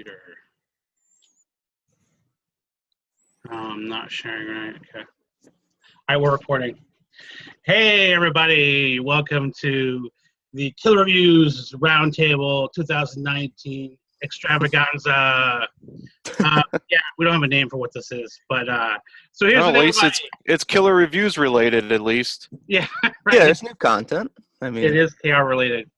computer. I'm not sharing right. Okay. All right, we're recording. Hey, everybody. Welcome to the Killer Reviews Roundtable 2019 Extravaganza. Yeah, we don't have a name for what this is, but so here's at least it's Killer Reviews related, at least. Yeah, right. Yeah, it's new content. I mean, it is KR related.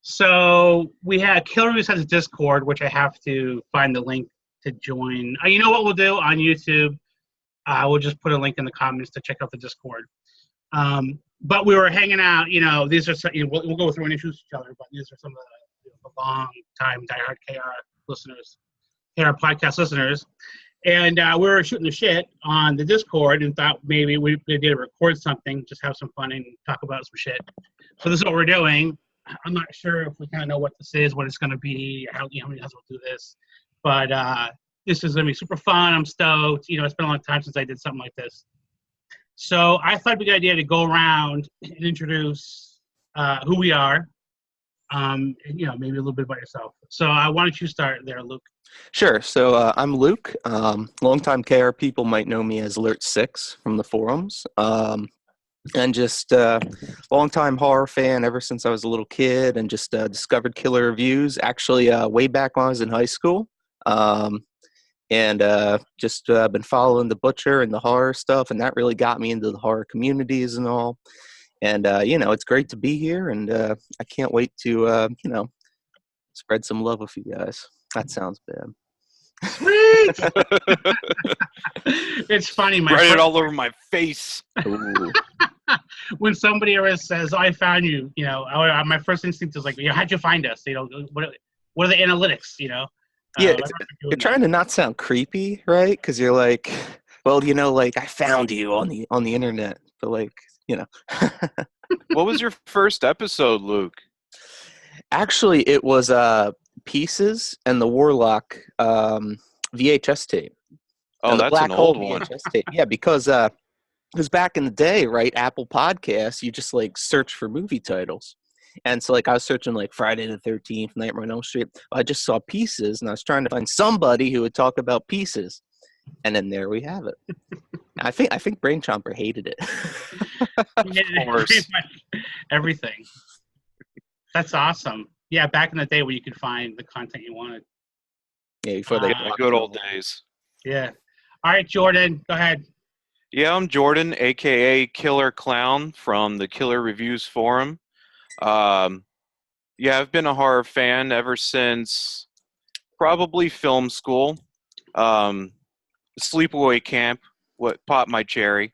So we have Killer Reviews has a Discord, which I have to find the link to join. You know what we'll do on YouTube? We'll just put a link in the comments to check out the Discord. But we were hanging out. You know, these are some, we'll go through and introduce each other. But these are some of the long-time diehard KR listeners, KR podcast listeners, and we were shooting the shit on the Discord and thought maybe we need to record something, just have some fun and talk about some shit. So this is what we're doing. I'm not sure if we kind of know what this is, what it's going to be, how many times we'll do this, but this is going to be super fun. I'm stoked. It's been a long time since I did something like this. So I thought it'd be a good idea to go around and introduce who we are, maybe a little bit about yourself. So why don't you start there, Luke? Sure. So I'm Luke. Longtime KR people might know me as Alert6 from the forums. And just long-time horror fan ever since I was a little kid, and just discovered Killer Reviews actually way back when I was in high school. And just been following the Butcher and the horror stuff, and that really got me into the horror communities and all. And, it's great to be here, and I can't wait to, spread some love with you guys. That sounds bad. Sweet! It's funny. Write it all over my face. When somebody ever says, I found you, my first instinct is like, how'd you find us? What are the analytics, Yeah, you're trying to not sound creepy, right? Because you're like, well, I found you on the internet, but What was your first episode, Luke? Actually, it was Pieces and the Warlock VHS tape. Oh, and the that's Black an old Hole one. VHS tape. Yeah, because back in the day, right, Apple Podcasts, you just search for movie titles. And so I was searching Friday the 13th, Nightmare on Elm Street. I just saw Pieces, and I was trying to find somebody who would talk about Pieces. And then there we have it. I think Brain Chomper hated it. Of course. Everything. That's awesome. Yeah, back in the day when you could find the content you wanted. Yeah, before the good old days. Yeah. All right, Jordan, go ahead. Yeah, I'm Jordan, a.k.a. Killer Clown from the Killer Reviews Forum. I've been a horror fan ever since probably film school. Sleepaway Camp, what popped my cherry.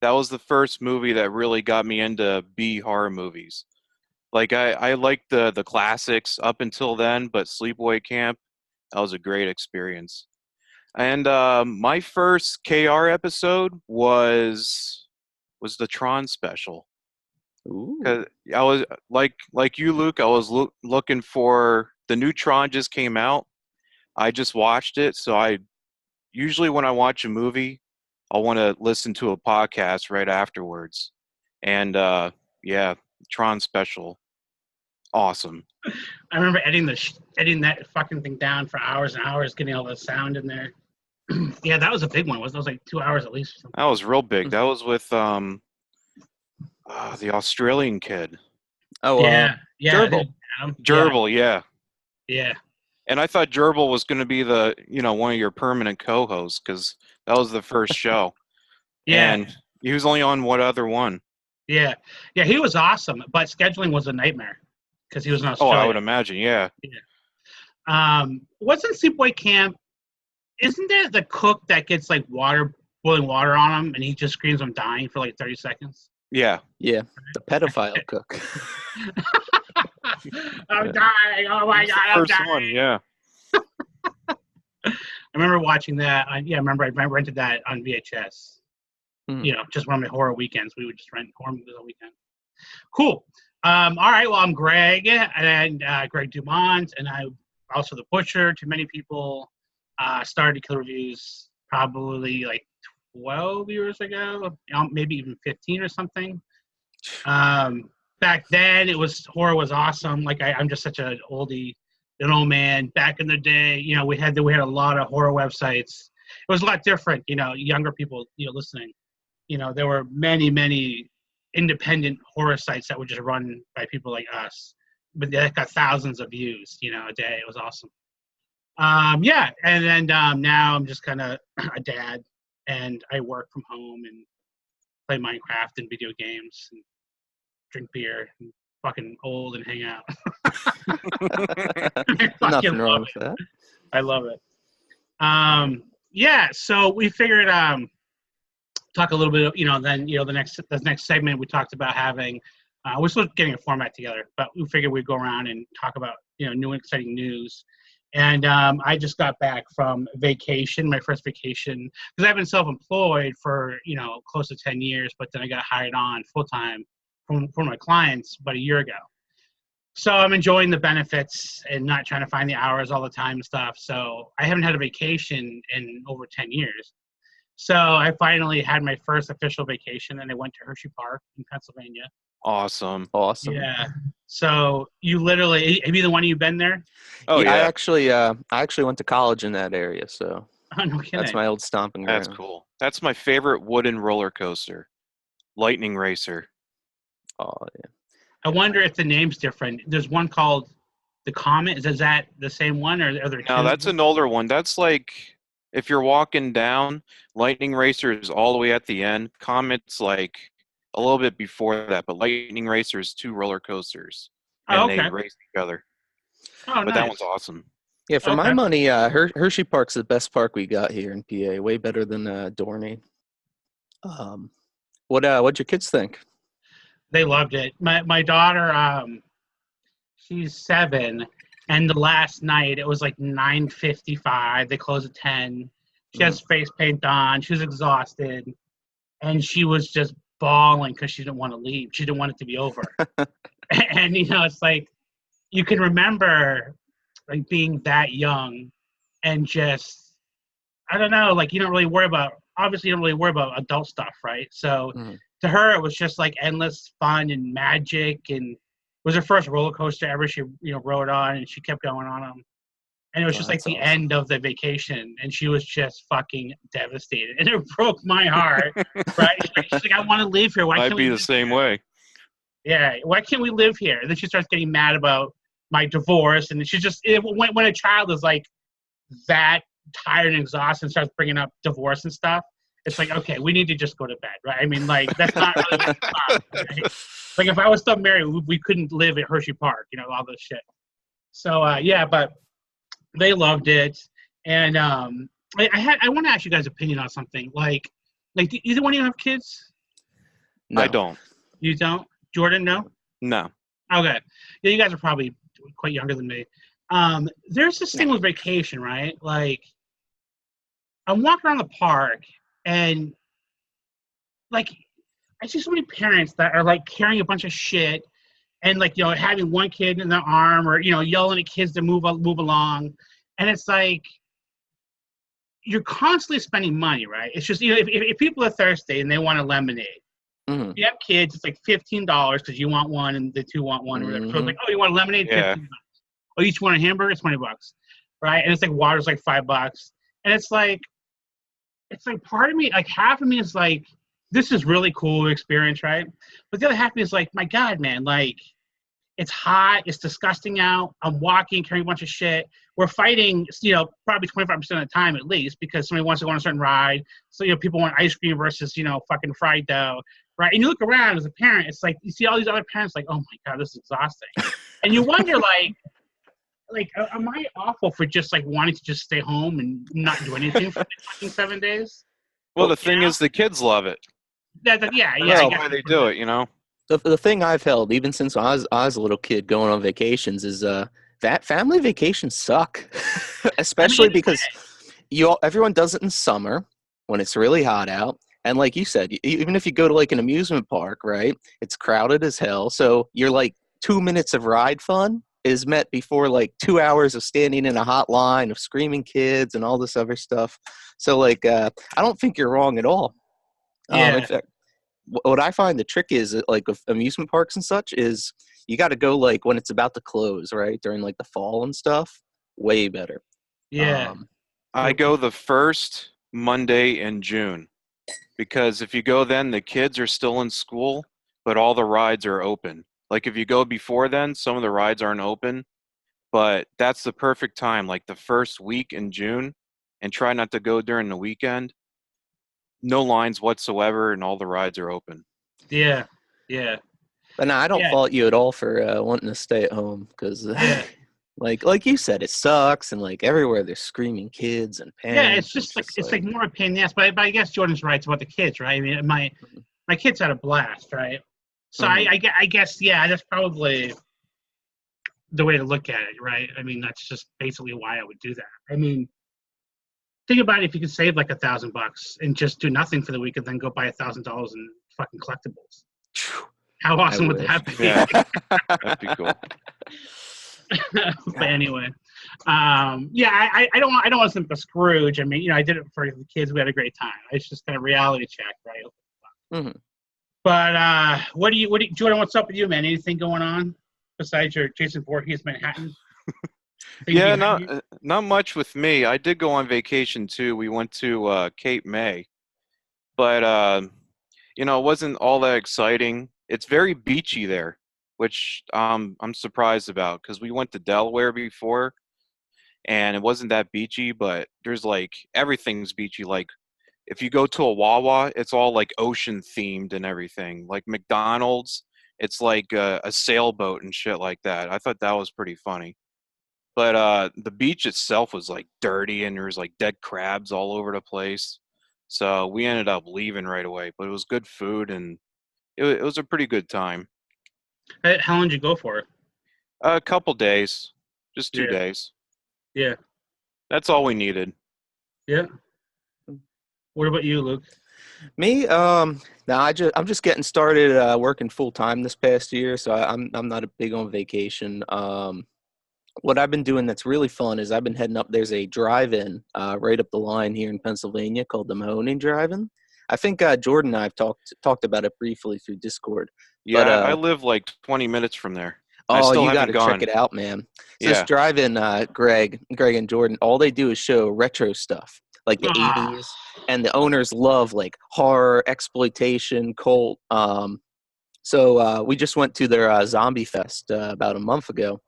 That was the first movie that really got me into B horror movies. I liked the classics up until then, but Sleepaway Camp, that was a great experience. And my first KR episode was the Tron special. Ooh. 'Cause I was like you, Luke. I was looking for the new Tron just came out. I just watched it, so I usually when I watch a movie, I'll want to listen to a podcast right afterwards. And Tron special, awesome. I remember editing that fucking thing down for hours and hours, getting all the sound in there. Yeah, that was a big one. That was 2 hours at least. That was real big. That was with the Australian kid. Oh, yeah. Gerbil, yeah. Yeah. And I thought Gerbil was going to be one of your permanent co-hosts because that was the first show. Yeah. And he was only on what other one? Yeah. Yeah, he was awesome, but scheduling was a nightmare because he was in Australia. Oh, I would imagine, yeah. What's in Sleepaway Camp? Isn't there the cook that gets boiling water on him and he just screams I'm dying for 30 seconds? Yeah. Yeah. The pedophile cook. I'm dying. Oh my God, I'm dying. One, yeah. I remember watching that. I rented that on VHS. Just one of my horror weekends. We would just rent horror movies all weekend. Cool. All right. Well, I'm Greg, and Greg DuPont, and I'm also the Butcher to many people. Started Killer Reviews probably 12 years ago, maybe even 15 or something. Back then, horror was awesome. I'm just such an oldie. man, back in the day, we had a lot of horror websites. It was a lot different, younger people, listening. There were many, many independent horror sites that were just run by people like us, but they got thousands of views, a day. It was awesome. Yeah, and then now I'm just kind of a dad, and I work from home and play Minecraft and video games and drink beer and fucking old and hang out. Nothing wrong with that. I love it. Yeah, so we figured talk a little bit, then the next segment we talked about having. We're still getting a format together, but we figured we'd go around and talk about new and exciting news. And I just got back from vacation, my first vacation, because I've been self-employed for close to 10 years, but then I got hired on full-time from my clients about a year ago. So I'm enjoying the benefits and not trying to find the hours all the time and stuff. So I haven't had a vacation in over 10 years. So I finally had my first official vacation, and I went to Hershey Park in Pennsylvania. Awesome. Yeah. So you literally, have either one of you been there? Oh yeah. I actually went to college in that area, so Oh, no kidding. that's my old stomping ground. That's cool. That's my favorite wooden roller coaster, Lightning Racer. Oh yeah. I wonder if the name's different. There's one called the Comet. Is that the same one, or are there two? No, that's an older one. That's like if you're walking down, Lightning Racer is all the way at the end. Comet's like a little bit before that, but Lightning Racer is 2 roller coasters, and they race together. Oh, but nice. that one's awesome. Yeah, for my money, Hershey Park's the best park we got here in PA. Way better than Dorney. What'd your kids think? They loved it. My daughter, she's 7, and the last night it was like 9:55. They closed at 10. She has face paint on. She was exhausted, and she was just bawling because she didn't want to leave. She didn't want it to be over. And it's like you can remember like being that young and just I don't know, like you don't really worry about adult stuff, right? So to her it was just like endless fun and magic, and it was her first roller coaster ever she rode on, and she kept going on them. And it was just like the end of the vacation, and she was just fucking devastated. And it broke my heart, right? She's like, I want to live here. Why I'd can't be we the live same here? way. Yeah, why can't we live here? And then she starts getting mad about my divorce, and she just when a child is like that tired and exhausted and starts bringing up divorce and stuff, it's like, okay, we need to just go to bed, right? I mean, like that's not really what it's about, right? Like if I was still married, we couldn't live at Hershey Park, all this shit. So yeah, but they loved it, and I want to ask you guys' opinion on something. Like do either one of you have kids? No. I don't. You don't? Jordan, no? No. Okay. Yeah, you guys are probably quite younger than me. There's this thing with vacation, right? Like, I'm walking around the park, and, like, I see so many parents that are, like, carrying a bunch of shit and, like, having one kid in their arm or, yelling at kids to move along. And it's like, you're constantly spending money, right? It's just, if people are thirsty and they want a lemonade, Mm-hmm. you have kids, it's like $15 because you want one and the two want one or whatever. So it's like, oh, you want a lemonade? Yeah. $15. Oh, you each want a hamburger? It's $20, right? And it's like water's like $5, and it's like part of me, like half of me is like, this is really cool experience, right? But the other half of me is like, my God, man, like it's hot, it's disgusting out. I'm walking, carrying a bunch of shit. We're fighting, probably 25% of the time at least because somebody wants to go on a certain ride. So people want ice cream versus fucking fried dough. Right, and you look around as a parent, it's like you see all these other parents like, oh my God, this is exhausting, and you wonder like, am I awful for just like wanting to just stay home and not do anything for fucking 7 days? Well, the thing is, the kids love it. Yeah. That's I guess why they do it, The thing I've held, even since I was a little kid going on vacations, is that family vacations suck, especially because everyone does it in summer when it's really hot out. And like you said, even if you go to like an amusement park, right, it's crowded as hell. So you're like 2 minutes of ride fun is met before like 2 hours of standing in a hot line of screaming kids and all this other stuff. So like, I don't think you're wrong at all. Yeah. In fact, what I find the trick is like with amusement parks and such is You got to go like when it's about to close, right? During like the fall and stuff. Way better. Yeah. I go the first Monday in June because if you go then, the kids are still in school, but all the rides are open. Like if you go before then, some of the rides aren't open, but that's the perfect time, like the first week in June, and try not to go during the weekend. No lines whatsoever, and all the rides are open. Yeah. Yeah. But no, I don't Yeah. fault you at all for wanting to stay at home because, Yeah. like you said, it sucks, and like everywhere there's screaming kids and Yeah, parents. it's just like more a pain in the ass. But I guess Jordan's right about the kids, right? I mean, my kids had a blast, right? So I guess that's probably the way to look at it, right? I mean, that's just basically why I would do that. I mean, think about it, if you could save like $1,000 and just do nothing for the week and then go buy $1,000 in fucking collectibles. How awesome would that be? Yeah, that'd be cool. But anyway, I don't want to simp Scrooge. I mean, I did it for the kids. We had a great time. It's just kind of reality check, right? Mhm. But what do you, Jordan? What's up with you, man? Anything going on besides your Jason Voorhees Manhattan? Yeah, not much with me. I did go on vacation too. We went to Cape May, but it wasn't all that exciting. It's very beachy there, which I'm surprised about because we went to Delaware before, and it wasn't that beachy. But there's like everything's beachy. Like if you go to a Wawa, it's all like ocean themed and everything. Like McDonald's, it's like a sailboat and shit like that. I thought that was pretty funny. But the beach itself was like dirty and there was like dead crabs all over the place. So we ended up leaving right away. But it was good food and it was a pretty good time. How long did you go for? A couple days, just 2 Yeah. days. Yeah. That's all we needed. Yeah. What about you, Luke? Me, no, I'm just getting started working full time this past year, so I'm not a big on vacation. What I've been doing that's really fun is I've been heading up. There's a drive-in right up the line here in Pennsylvania called the Mahoney Drive-In. I think Jordan and I have talked about it briefly through Discord. Yeah, But, I live like 20 minutes from there. I oh, still you got haven't to check gone. it out, man. So Yeah. this drive-in, Greg and Jordan, all they do is show retro stuff, like the Ah. 80s, and the owners love like horror, exploitation, cult. So we just went to their Zombie Fest about a month ago,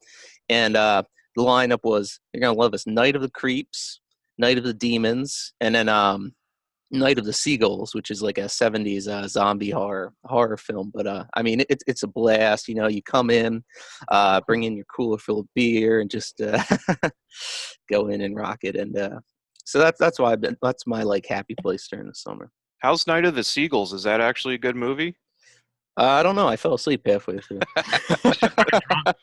and the lineup was, you're gonna love this: Night of the Creeps, Night of the Demons, and then Night of the Seagulls, which is like a 70s zombie horror film. But I mean, it's a blast. You come in, bring in your cooler full of beer, and just go in and rock it. And so that's why that's my like happy place during the summer. How's Night of the Seagulls? Is that actually a good movie? I don't know. I fell asleep halfway through. I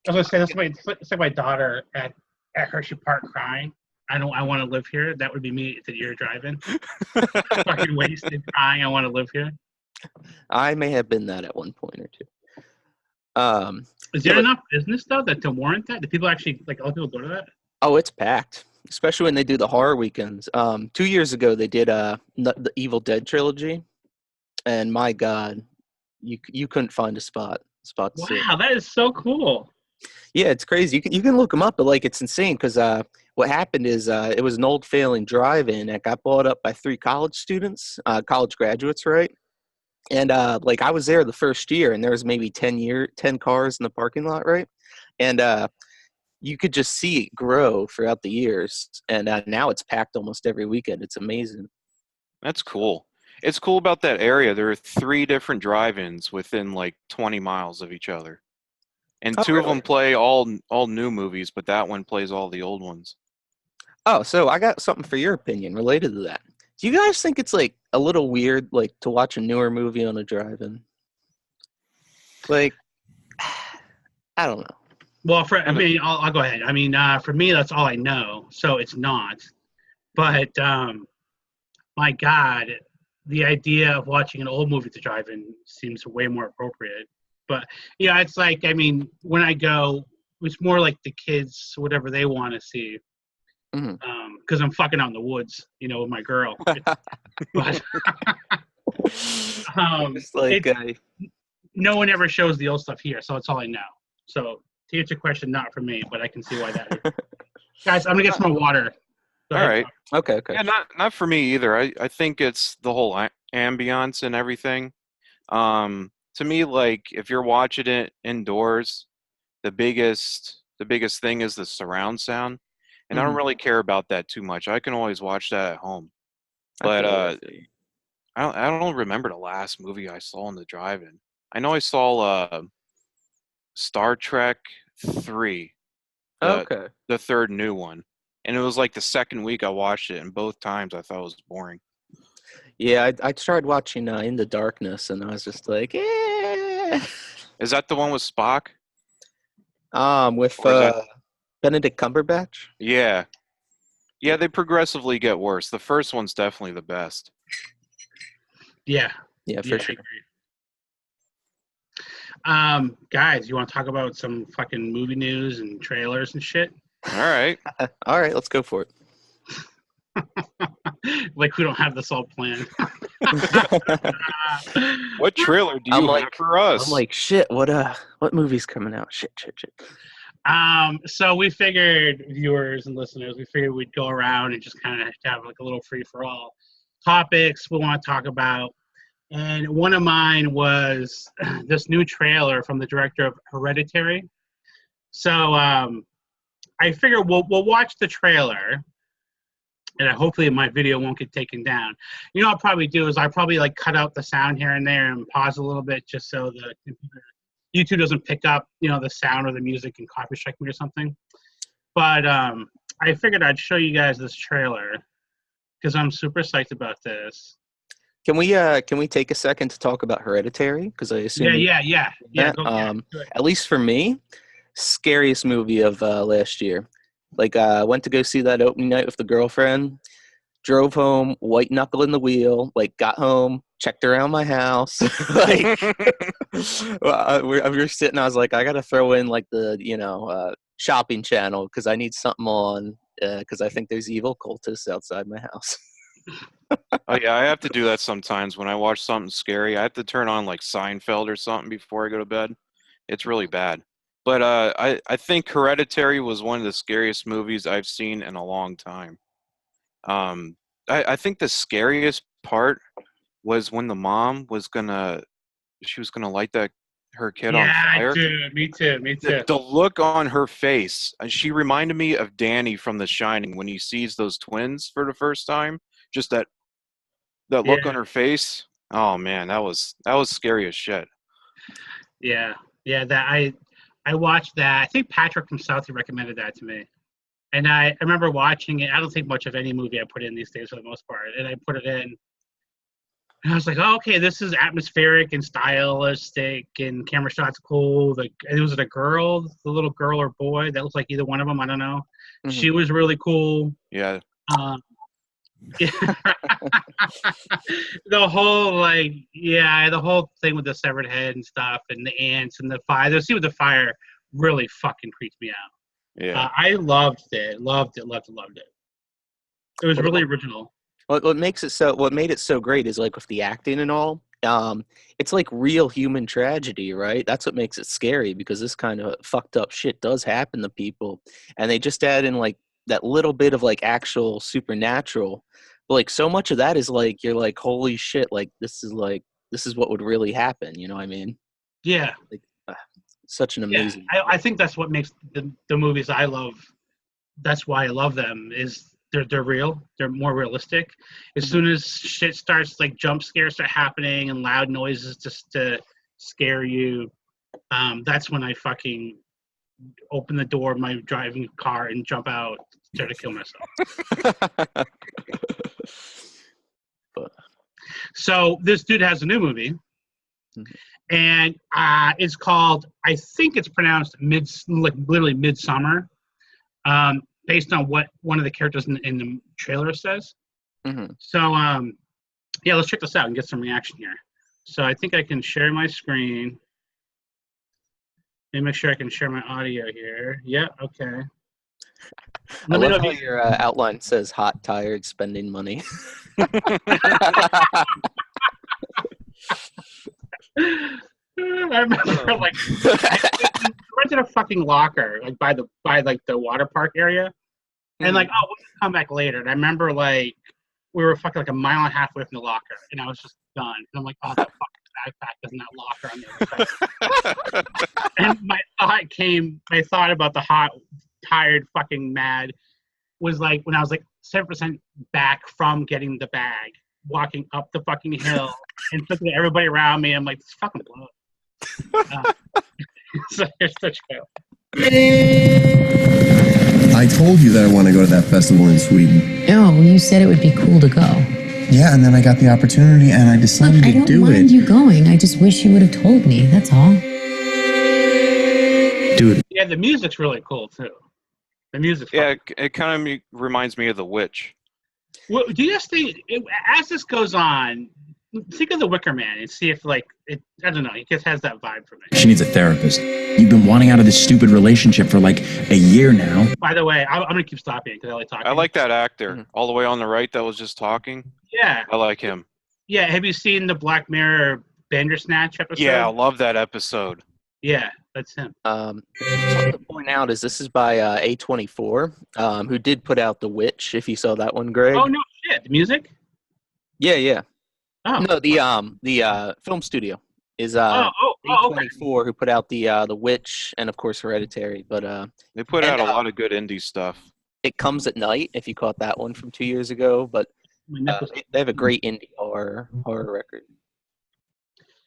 was gonna say it's like my daughter at Hershey Park crying. I want to live here. That would be me at your drive-in. Fucking wasted, crying. I want to live here. I may have been that at one point or two. Is there enough business though to warrant that? Do people actually other people go to that? Oh, it's packed, especially when they do the horror weekends. 2 years ago they did the Evil Dead trilogy, and my God, you couldn't find a spot to sit. Wow, that is so cool. Yeah, it's crazy. You can look them up, but like it's insane because what happened is it was an old failing drive-in that got bought up by 3 college students, college graduates, right? And like I was there the first year, and there was maybe 10 cars in the parking lot, right? And you could just see it grow throughout the years, and now it's packed almost every weekend. It's amazing. That's cool. It's cool about that area. There are 3 different drive-ins within like 20 miles of each other. And 2 of them play all new movies, but that one plays all the old ones. Oh, so I got something for your opinion related to that. Do you guys think it's like a little weird, like to watch a newer movie on a drive-in? Like, I don't know. Well, I'll go ahead. I mean, for me, that's all I know, so it's not. But my God, the idea of watching an old movie to drive-in seems way more appropriate. But yeah, it's like, I mean, when I go, it's more like the kids, whatever they want to see. Because I'm fucking out in the woods, with my girl. But It's like no one ever shows the old stuff here, so that's all I know. So to answer your question, not for me, but I can see why that is. Guys, I'm gonna get some more water. Go All ahead. right. Okay. Yeah, not for me either. I think it's the whole ambiance and everything. To me, like if you're watching it indoors, the biggest thing is the surround sound, and I don't Mhm. really care about that too much. I can always watch that at home. I But feel you, I feel you. I don't remember the last movie I saw in the drive-in. I know I saw Star Trek 3, the Okay. the third new one, and it was like the second week I watched it, and both times I thought it was boring. Yeah, I tried watching In the Darkness, and I was just like, eh. Is that the one with Spock? With Or is that Benedict Cumberbatch. yeah. Yeah, they progressively get worse. The first one's definitely the best. Yeah. Yeah, for Yeah, I sure. agree. Guys, you want to talk about some fucking movie news and trailers and shit? All right. All right, let's go for it. Like we don't have this all planned. What trailer do I'm you like- have for us? I'm like, shit. What movie's coming out? Shit. So we figured, viewers and listeners, we figured we'd go around and just kind of have like a little free for all topics we want to talk about. And one of mine was this new trailer from the director of Hereditary. So I figure we'll watch the trailer, and hopefully my video won't get taken down. You know what I'll probably do is I'll probably like cut out the sound here and there and pause a little bit just so the computer, YouTube doesn't pick up, the sound or the music and copy strike me or something. But I figured I'd show you guys this trailer because I'm super psyched about this. Can we take a second to talk about Hereditary? Because I assume Yeah. that, at least for me, scariest movie of last year. Like went to go see that opening night with the girlfriend, drove home, white knuckle in the wheel, like got home, checked around my house. Like we were sitting, I was like, I gotta throw in like the shopping channel because I need something on because I think there's evil cultists outside my house. Oh yeah, I have to do that sometimes when I watch something scary. I have to turn on like Seinfeld or something before I go to bed. It's really bad. But I think Hereditary was one of the scariest movies I've seen in a long time. I think the scariest part was when the mom was gonna light her kid on fire. Dude, me too. The look on her face, she reminded me of Danny from The Shining when he sees those twins for the first time. Just that look on her face. Oh man, that was scary as shit. Yeah. That I watched that. I think Patrick from Southie recommended that to me, and I remember watching it. I don't think much of any movie I put in these days for the most part, and I put it in. And I was like, oh, okay, this is atmospheric and stylistic, and camera shots cool. Was it a girl, the little girl or boy? That looks like either one of them. I don't know. Mhm. She was really cool. Yeah. The whole thing with the severed head and stuff, and the ants and the fire. The scene with the fire really fucking creeped me out. Yeah. I loved it. It was really original. What made it so great is like with the acting and all, it's like real human tragedy, right? That's what makes it scary because this kind of fucked up shit does happen to people, and they just add in like that little bit of like actual supernatural, but like so much of that is like you're like, holy shit, like this is what would really happen, you know what I mean? Yeah. Like, such an amazing. I think that's what makes the movies I love. That's why I love them is they're real. They're more realistic. As soon as shit starts, like jump scares start happening and loud noises just to scare you, that's when I fucking open the door of my driving car and jump out, try to kill myself. So this dude has a new movie, and it's called, I think it's pronounced literally Midsummer, based on what one of the characters in the trailer says. So let's check this out and get some reaction here. So I think I can share my screen. Let me make sure I can share my audio here. Yeah, okay. I love how your outline says hot, tired, spending money. I remember like I rented a fucking locker like by the water park area, and like we'll come back later. And I remember like we were fucking like a mile and a half away from the locker, and I was just done. And I'm like, that fucking backpack is in that locker on the other side. And my thought about the hot, tired, fucking mad was like when I was like 7% back from getting the bag, walking up the fucking hill and looking at everybody around me. I'm like, this fucking blow. So it's such a I told you that I want to go to that festival in Sweden. No, you said it would be cool to go. Yeah, and then I got the opportunity and I decided to do it. I don't mind you going. I just wish you would have told me. That's all. Dude. Yeah, the music's really cool too. The music's Yeah, it kind of reminds me of The Witch. Well, do you guys think, as this goes on, think of The Wicker Man and see if, like, I don't know, it just has that vibe for me. She needs a therapist. You've been wanting out of this stupid relationship for like a year now. By the way, I'm going to keep stopping because I like talking. I like that actor all the way on the right that was just talking. Yeah. I like him. Yeah, have you seen the Black Mirror Bandersnatch episode? Yeah, I love that episode. Yeah, that's him. Something to point out is this is by A24, who did put out The Witch, if you saw that one, Greg. Oh, no shit. The music? Yeah. Oh. No, the film studio is okay. A24 who put out the Witch and of course Hereditary. But they put out a lot of good indie stuff. It Comes at Night, if you caught that one from 2 years ago. But they have a great indie horror record.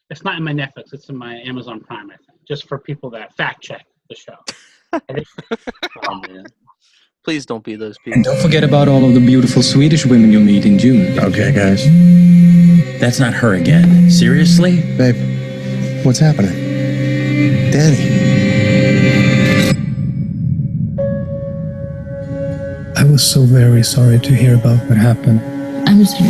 It's not in my Netflix. It's in my Amazon Prime, I think. Just for people that fact check the show. Oh, man. Please don't be those people. And don't forget about all of the beautiful Swedish women you'll meet in June. Okay, guys. That's not her again. Seriously? Babe, what's happening? Danny. I was so very sorry to hear about what happened. I'm sorry.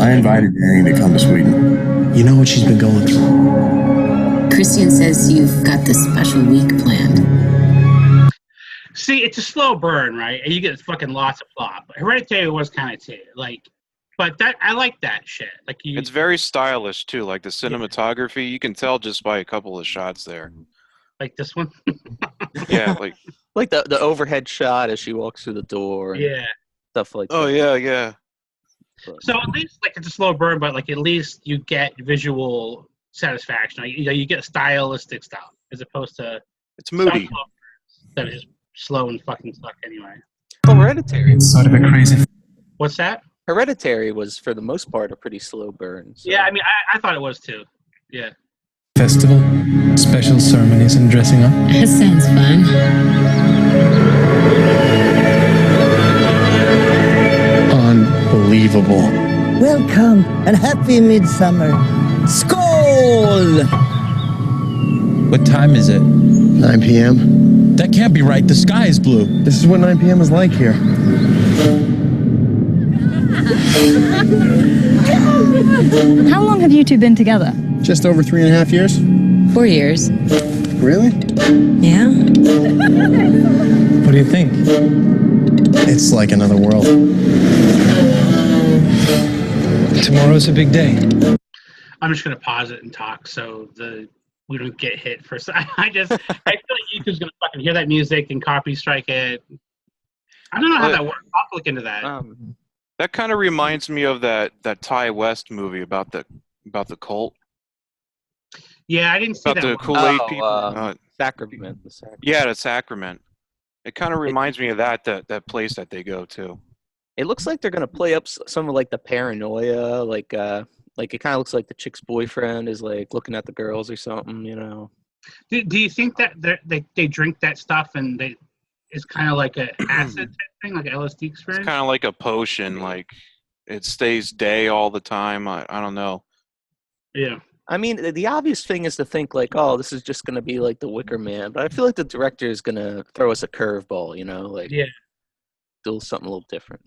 I invited Danny to come to Sweden. You know what she's been going through. Christian says you've got this special week planned. See, it's a slow burn, right? And you get fucking lots of plot. But Hereditary was kind of too. Like, but that I like that shit. Like, It's very stylish too. Like the cinematography, you can tell just by a couple of shots there. Like this one. Yeah, like the overhead shot as she walks through the door. And stuff like that. Oh yeah. So at least like it's a slow burn, but like at least you get visual satisfaction. Like, you get stylistic stuff as opposed to it's moody. That is slow and fucking suck anyway. Oh, Hereditary. It's sort of a crazy. What's that? Hereditary was for the most part a pretty slow burn. So. Yeah, I mean I thought it was too. Yeah. Festival, special ceremonies and dressing up. That sounds fun. Unbelievable. Welcome and happy midsummer. Skål! What time is it? 9 p.m. That can't be right. The sky is blue. This is what 9 p.m. is like here. How long have you two been together? Just over 3.5 years. 4 years. Really? Yeah. What do you think? It's like another world. Tomorrow's a big day. I'm just gonna pause it and talk so we don't get hit for. I feel like YouTube's gonna fucking hear that music and copy strike it. I don't know how that works. I'll look into that. That kind of reminds me of that Ty West movie about the cult. Yeah, I didn't see About that. the Kool-Aid people. Sacrament. Yeah, the Sacrament. It kind of reminds me of that place that they go to. It looks like they're gonna play up some of like the paranoia, like it kind of looks like the chick's boyfriend is like looking at the girls or something, you know. Do you think that they drink that stuff and it's kind of like an acid type thing, like an LSD experience? It's kind of like a potion, like it stays day all the time. I don't know. Yeah. I mean, the obvious thing is to think like, oh, this is just gonna be like the Wicker Man, but I feel like the director is gonna throw us a curveball, you know, like do something a little different.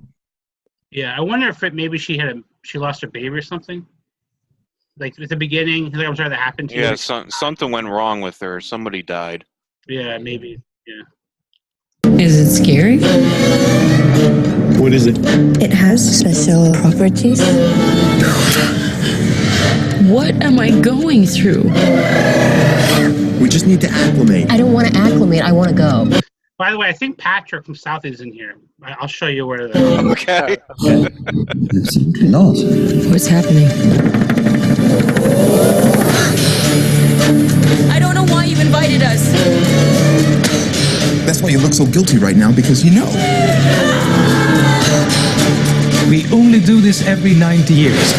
Yeah, I wonder if maybe she lost her baby or something. Like at the beginning, like I'm sorry that happened to you. Yeah, something went wrong with her. Somebody died. Yeah, maybe. Yeah. Is it scary? What is it? It has special properties. What am I going through? We just need to acclimate. I don't want to acclimate. I want to go. By the way, I think Patrick from South is in here. I'll show you where that is. Okay. Simply not. What's happening? I don't know why you invited us. That's why you look so guilty right now, because you know. We only do this every 90 years.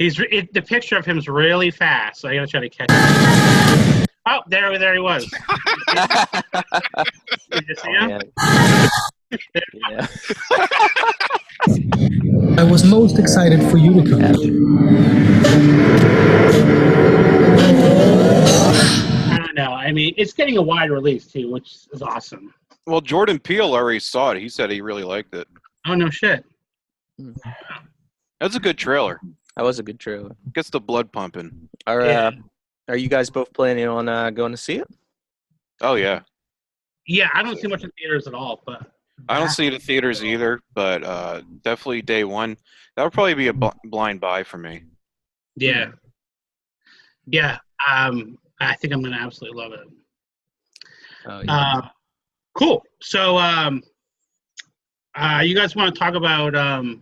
The picture of him's really fast, so I gotta try to catch him. Oh, there he was. Did you see him? Yeah. I was most excited for you to come. I don't know. I mean, it's getting a wide release too, which is awesome. Well, Jordan Peele already saw it. He said he really liked it. Oh no shit. That's a good trailer. That was a good trailer. Gets the blood pumping. Are you guys both planning on going to see it? Oh, yeah. Yeah, I don't see much in theaters at all, but I don't see it in theaters either, but definitely day one. That would probably be a blind buy for me. yeah. Yeah. I think I'm gonna absolutely love it. Oh, yeah. Cool. So you guys want to talk about a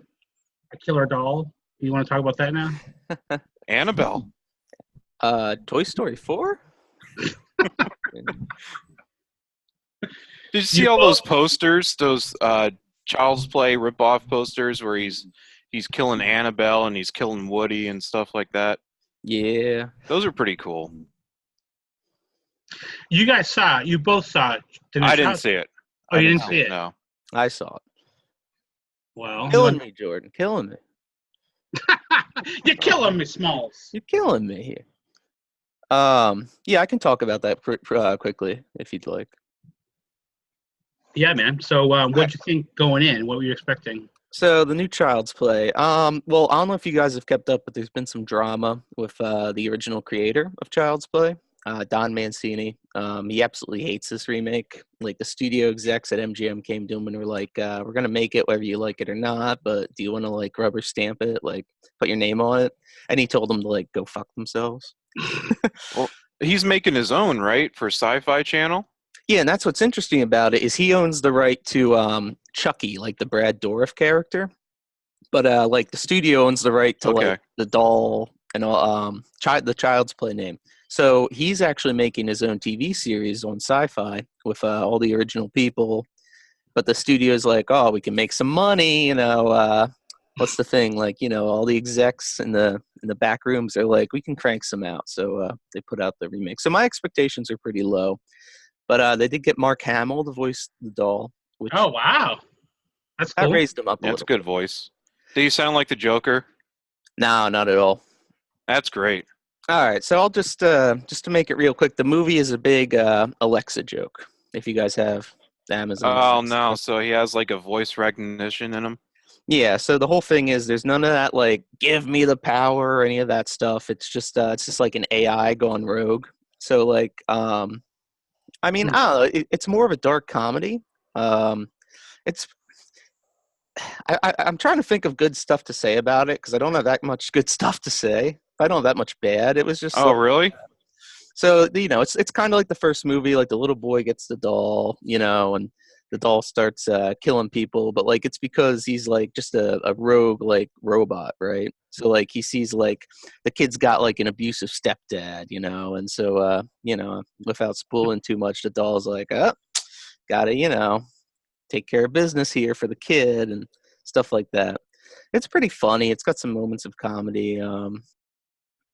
killer doll? You want to talk about that now? Annabelle. Toy Story 4? Did you see all those posters, those Child's Play rip-off posters where he's killing Annabelle and he's killing Woody and stuff like that? Yeah. Those are pretty cool. You guys saw it. You both saw it. I didn't see it. Oh, you didn't see it? No. I saw it. Well, Killing me, Jordan. Killing me. You're killing me, Smalls. You're killing me here. Yeah, I can talk about that quickly if you'd like. Yeah, man. So, what'd you think going in? What were you expecting? So the new Child's Play. Well, I don't know if you guys have kept up, but there's been some drama with the original creator of Child's Play, Don Mancini. He absolutely hates this remake. Like the studio execs at MGM came to him and were like, "We're gonna make it whether you like it or not, but do you want to like rubber stamp it, like put your name on it?" And he told them to like go fuck themselves. Well, he's making his own, right, for Sci-Fi Channel? Yeah, and that's what's interesting about it is he owns the right to Chucky, like the Brad Dourif character, but like the studio owns the right to like the doll and all, the Child's Play name. So he's actually making his own TV series on Sci-Fi with all the original people, but the studio's like, oh, we can make some money, you know. What's the thing? Like, you know, all the execs in the back rooms are like, we can crank some out. So they put out the remake. So my expectations are pretty low. But they did get Mark Hamill to voice the doll. Which oh, wow. That's cool. I raised him up a That's a little good voice. Do you sound like the Joker? No, not at all. That's great. All right, so I'll just to make it real quick, the movie is a big Alexa joke. If you guys have Amazon. Oh, no. So he has like a voice recognition in him? Yeah, so the whole thing is there's none of that like give me the power or any of that stuff. It's just like an AI gone rogue. So like I mean, I don't know, it's more of a dark comedy. I'm trying to think of good stuff to say about it because I don't have that much good stuff to say. I don't have that much bad. It was just oh, really? So, you know, it's kind of like the first movie, like the little boy gets the doll, you know, and the doll starts killing people, but like it's because he's like just a rogue like robot, right? So like he sees like the kid's got like an abusive stepdad, you know, and so you know, without spoiling too much, the doll's like, oh, gotta, you know, take care of business here for the kid and stuff like that. It's pretty funny. It's got some moments of comedy.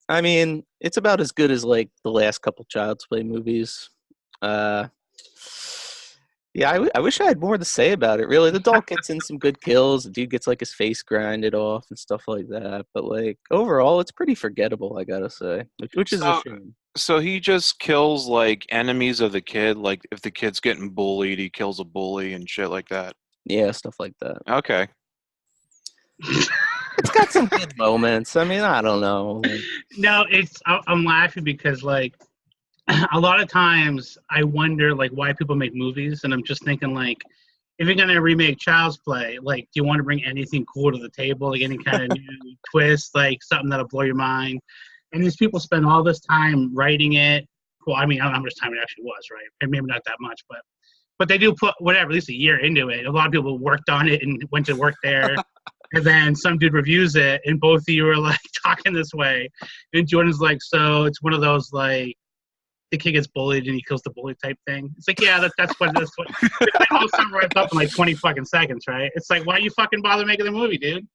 I mean, it's about as good as like the last couple Child's Play movies. Yeah, I wish I had more to say about it, really. The doll gets in some good kills. The dude gets, like, his face grinded off and stuff like that. But, like, overall, it's pretty forgettable, I gotta say, which is a shame. So he just kills, like, enemies of the kid? Like, if the kid's getting bullied, he kills a bully and shit like that? Yeah, stuff like that. Okay. It's got some good moments. I mean, I don't know. No, I'm laughing because, like, a lot of times I wonder like why people make movies, and I'm just thinking like, if you're gonna remake Child's Play, like, do you want to bring anything cool to the table, like any kind of new twist, like something that'll blow your mind? And these people spend all this time writing it. Well, I mean, I don't know how much time it actually was, right? And maybe not that much, but they do put whatever, at least a year into it. A lot of people worked on it and went to work there. And then some dude reviews it, and both of you are like talking this way. And Jordan's like, so it's one of those like the kid gets bullied and he kills the bully type thing. It's like, yeah, that's what it's like all summarized up in like 20 fucking seconds, right? It's like, why you fucking bother making the movie, dude?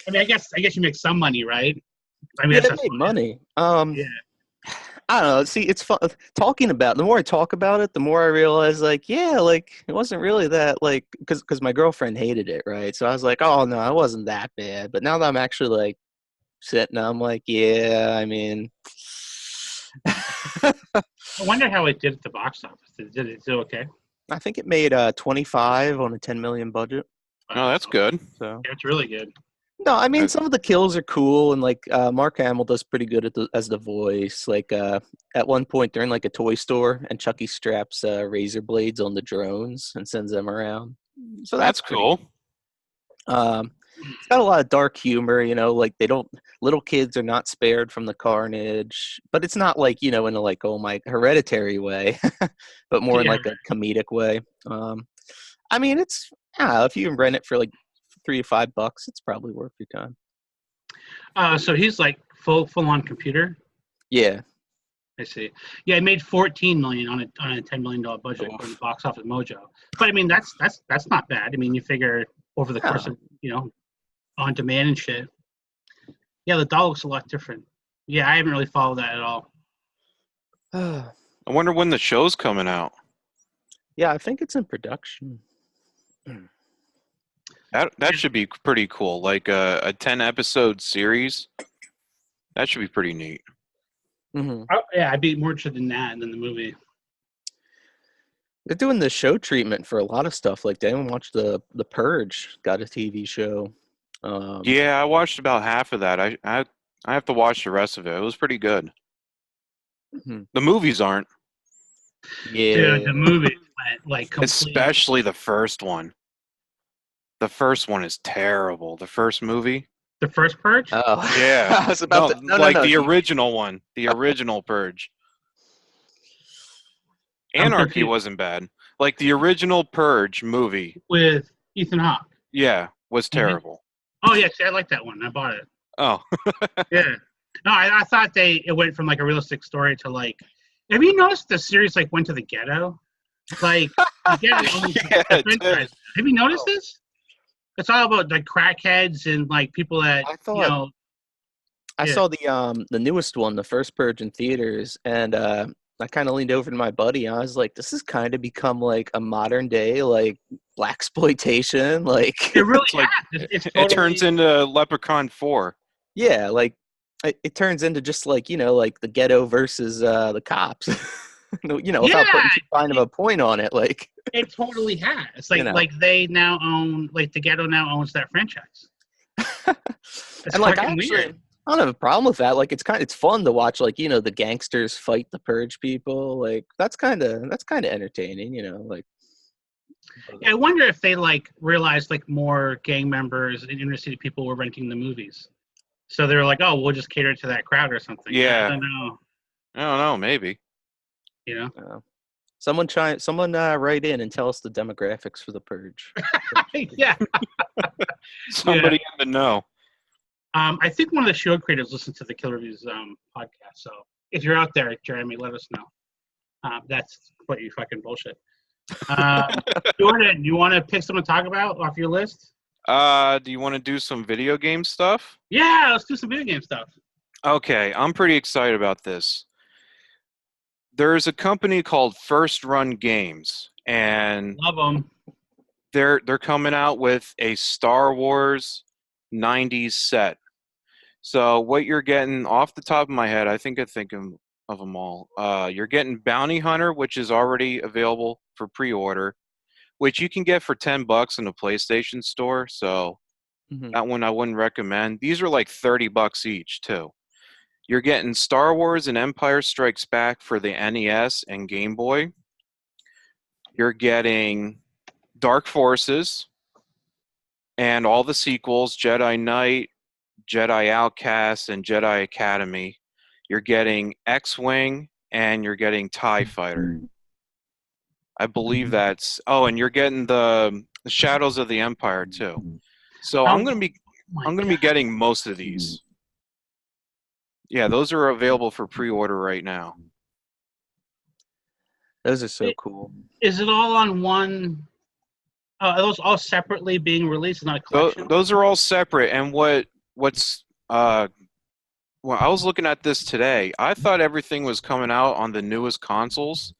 I mean, I guess you make some money, right? I mean, Yeah, they make money. Yeah. I don't know. See, it's fun talking about it. The more I talk about it, the more I realize, like, yeah, like it wasn't really that, like, because my girlfriend hated it, right? So I was like, oh no, it wasn't that bad. But now that I'm actually like sitting, I'm like, yeah, I mean, I wonder how it did at the box office. Did it do okay? I think it made 25 on a 10 million budget. Oh, that's good. So Yeah, it's really good. no, I mean some of the kills are cool, and like Mark Hamill does pretty good as the voice. Like at one point they're in like a toy store, and Chucky straps razor blades on the drones and sends them around. So That's cool. It's got a lot of dark humor, you know, like little kids are not spared from the carnage, but it's not like, you know, in a like, oh my, Hereditary way, but more in like a comedic way. I mean, it's, if you can rent it for like $3 to $5, it's probably worth your time. So he's like full on computer. Yeah. I see. Yeah, it made $14 million on a $10 million budget for the Box Office Mojo. But I mean, that's not bad. I mean, you figure over the course of, you know, on demand and shit. Yeah, the doll looks a lot different. Yeah, I haven't really followed that at all. I wonder when the show's coming out. Yeah, I think it's in production. That should be pretty cool. Like a 10-episode series. That should be pretty neat. Mm-hmm. Yeah, I'd be more interested in that than the movie. They're doing the show treatment for a lot of stuff. Like, they even watched the Purge got a TV show. Yeah, I watched about half of that. I have to watch the rest of it. It was pretty good. Mm-hmm. The movies aren't. Yeah, dude, the movie went like completely. Especially the first one. The first one is terrible. The first movie. The first Purge? Oh, yeah. I was about the original one. The original Purge. Anarchy wasn't bad. Like the original Purge movie with Ethan Hawke. Yeah, was terrible. Oh yeah, see, I like that one. I bought it. Oh. Yeah. No, I thought it went from like a realistic story to like. Have you noticed the series like went to the ghetto? Like the ghetto. Have you noticed this? It's all about like crackheads and like people that I saw the newest one, the first Purge in theaters, and I kind of leaned over to my buddy and I was like, this has kind of become like a modern day like blaxploitation. Like it really like, it's totally, it turns into Leprechaun 4. Yeah, like it turns into just like, you know, like the ghetto versus the cops. You know, without putting too fine of a point on it, like it totally has. It's like like they now own, like the ghetto now owns that franchise. And like I don't have a problem with that. Like it's fun to watch, like, you know, the gangsters fight the Purge people. Like that's kind of entertaining, you know. Like I wonder if they like realized like more gang members and inner city people were renting the movies, so they were like, oh, we'll just cater to that crowd or something. Yeah, I don't know, maybe. You know, someone write in and tell us the demographics for the Purge. Yeah, somebody in the know. I think one of the show creators listened to the Kill Reviews podcast. So if you're out there, Jeremy, let us know. That's what you fucking bullshit. Jordan, you want to pick someone to talk about off your list? Do you want to do some video game stuff? Yeah, let's do some video game stuff. Okay, I'm pretty excited about this. There's a company called First Run Games, and love them. They're coming out with a Star Wars 90s set. So what you're getting, off the top of my head, I think of them all. You're getting Bounty Hunter, which is already available for pre-order, which you can get for $10 in a PlayStation store. So that one I wouldn't recommend. These are like $30 each too. You're getting Star Wars and Empire Strikes Back for the NES and Game Boy. You're getting Dark Forces and all the sequels, Jedi Knight, Jedi Outcast, and Jedi Academy. You're getting X-Wing, and you're getting TIE Fighter. I believe that's... Oh, and you're getting the Shadows of the Empire, too. So I'm going to be getting most of these. Yeah, those are available for pre-order right now. Those are so cool. Is it all on one? Are those all separately being released? Not a collection. Those are all separate. And what's well, I was looking at this today. I thought everything was coming out on the newest consoles,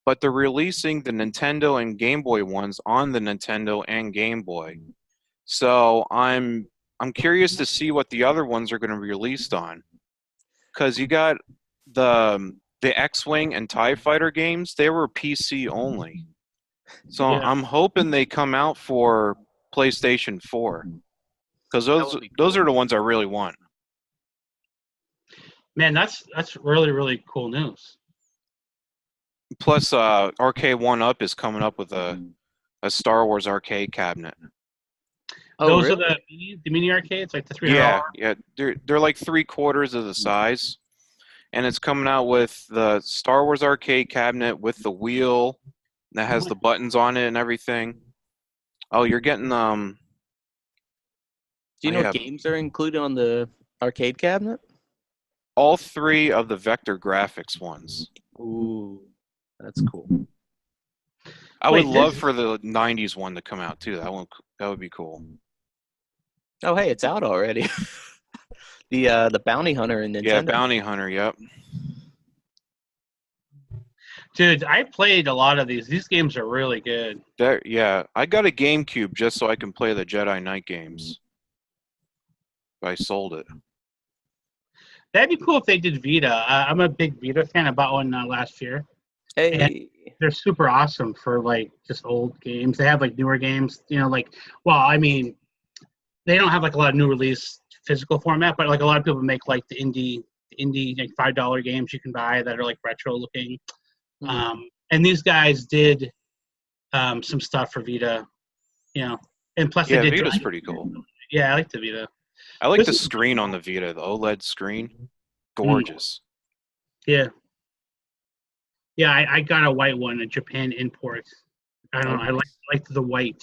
but they're releasing the Nintendo and Game Boy ones on the Nintendo and Game Boy. So I'm curious to see what the other ones are going to be released on, because you got the X-Wing and TIE Fighter games. They were PC only. So Yeah. I'm hoping they come out for PlayStation 4, because those are the ones I really want. Man, that's really, really cool news. Plus, Arcade 1-Up is coming up with a Star Wars arcade cabinet. Oh, Those really? are the mini arcades, like the $3. Yeah. They're like 3/4 of the size, and it's coming out with the Star Wars arcade cabinet with the wheel that has the buttons on it and everything. Oh, you're getting Do you know what games are included on the arcade cabinet? all 3 of the Vector Graphics ones. Ooh, that's cool. I would love for the 90s one to come out too. That would be cool. Oh, hey, it's out already. The Bounty Hunter in Nintendo. Yeah, Bounty Hunter. Yep. Dude, I played a lot of these. These games are really good. Yeah, I got a GameCube just so I can play the Jedi Knight games. I sold it. That'd be cool if they did Vita. I'm a big Vita fan. I bought one last year. Hey. And they're super awesome for like just old games. They have like newer games, like, well, I mean, they don't have like a lot of new release physical format, but like a lot of people make like the indie like $5 games you can buy that are like retro looking. And these guys did some stuff for Vita, and plus they did. Vita's pretty cool. Yeah, I like the Vita. I like the screen on the Vita, the OLED screen. Gorgeous. Yeah. Yeah, I got a white one, a Japan import. I don't know. I liked the white.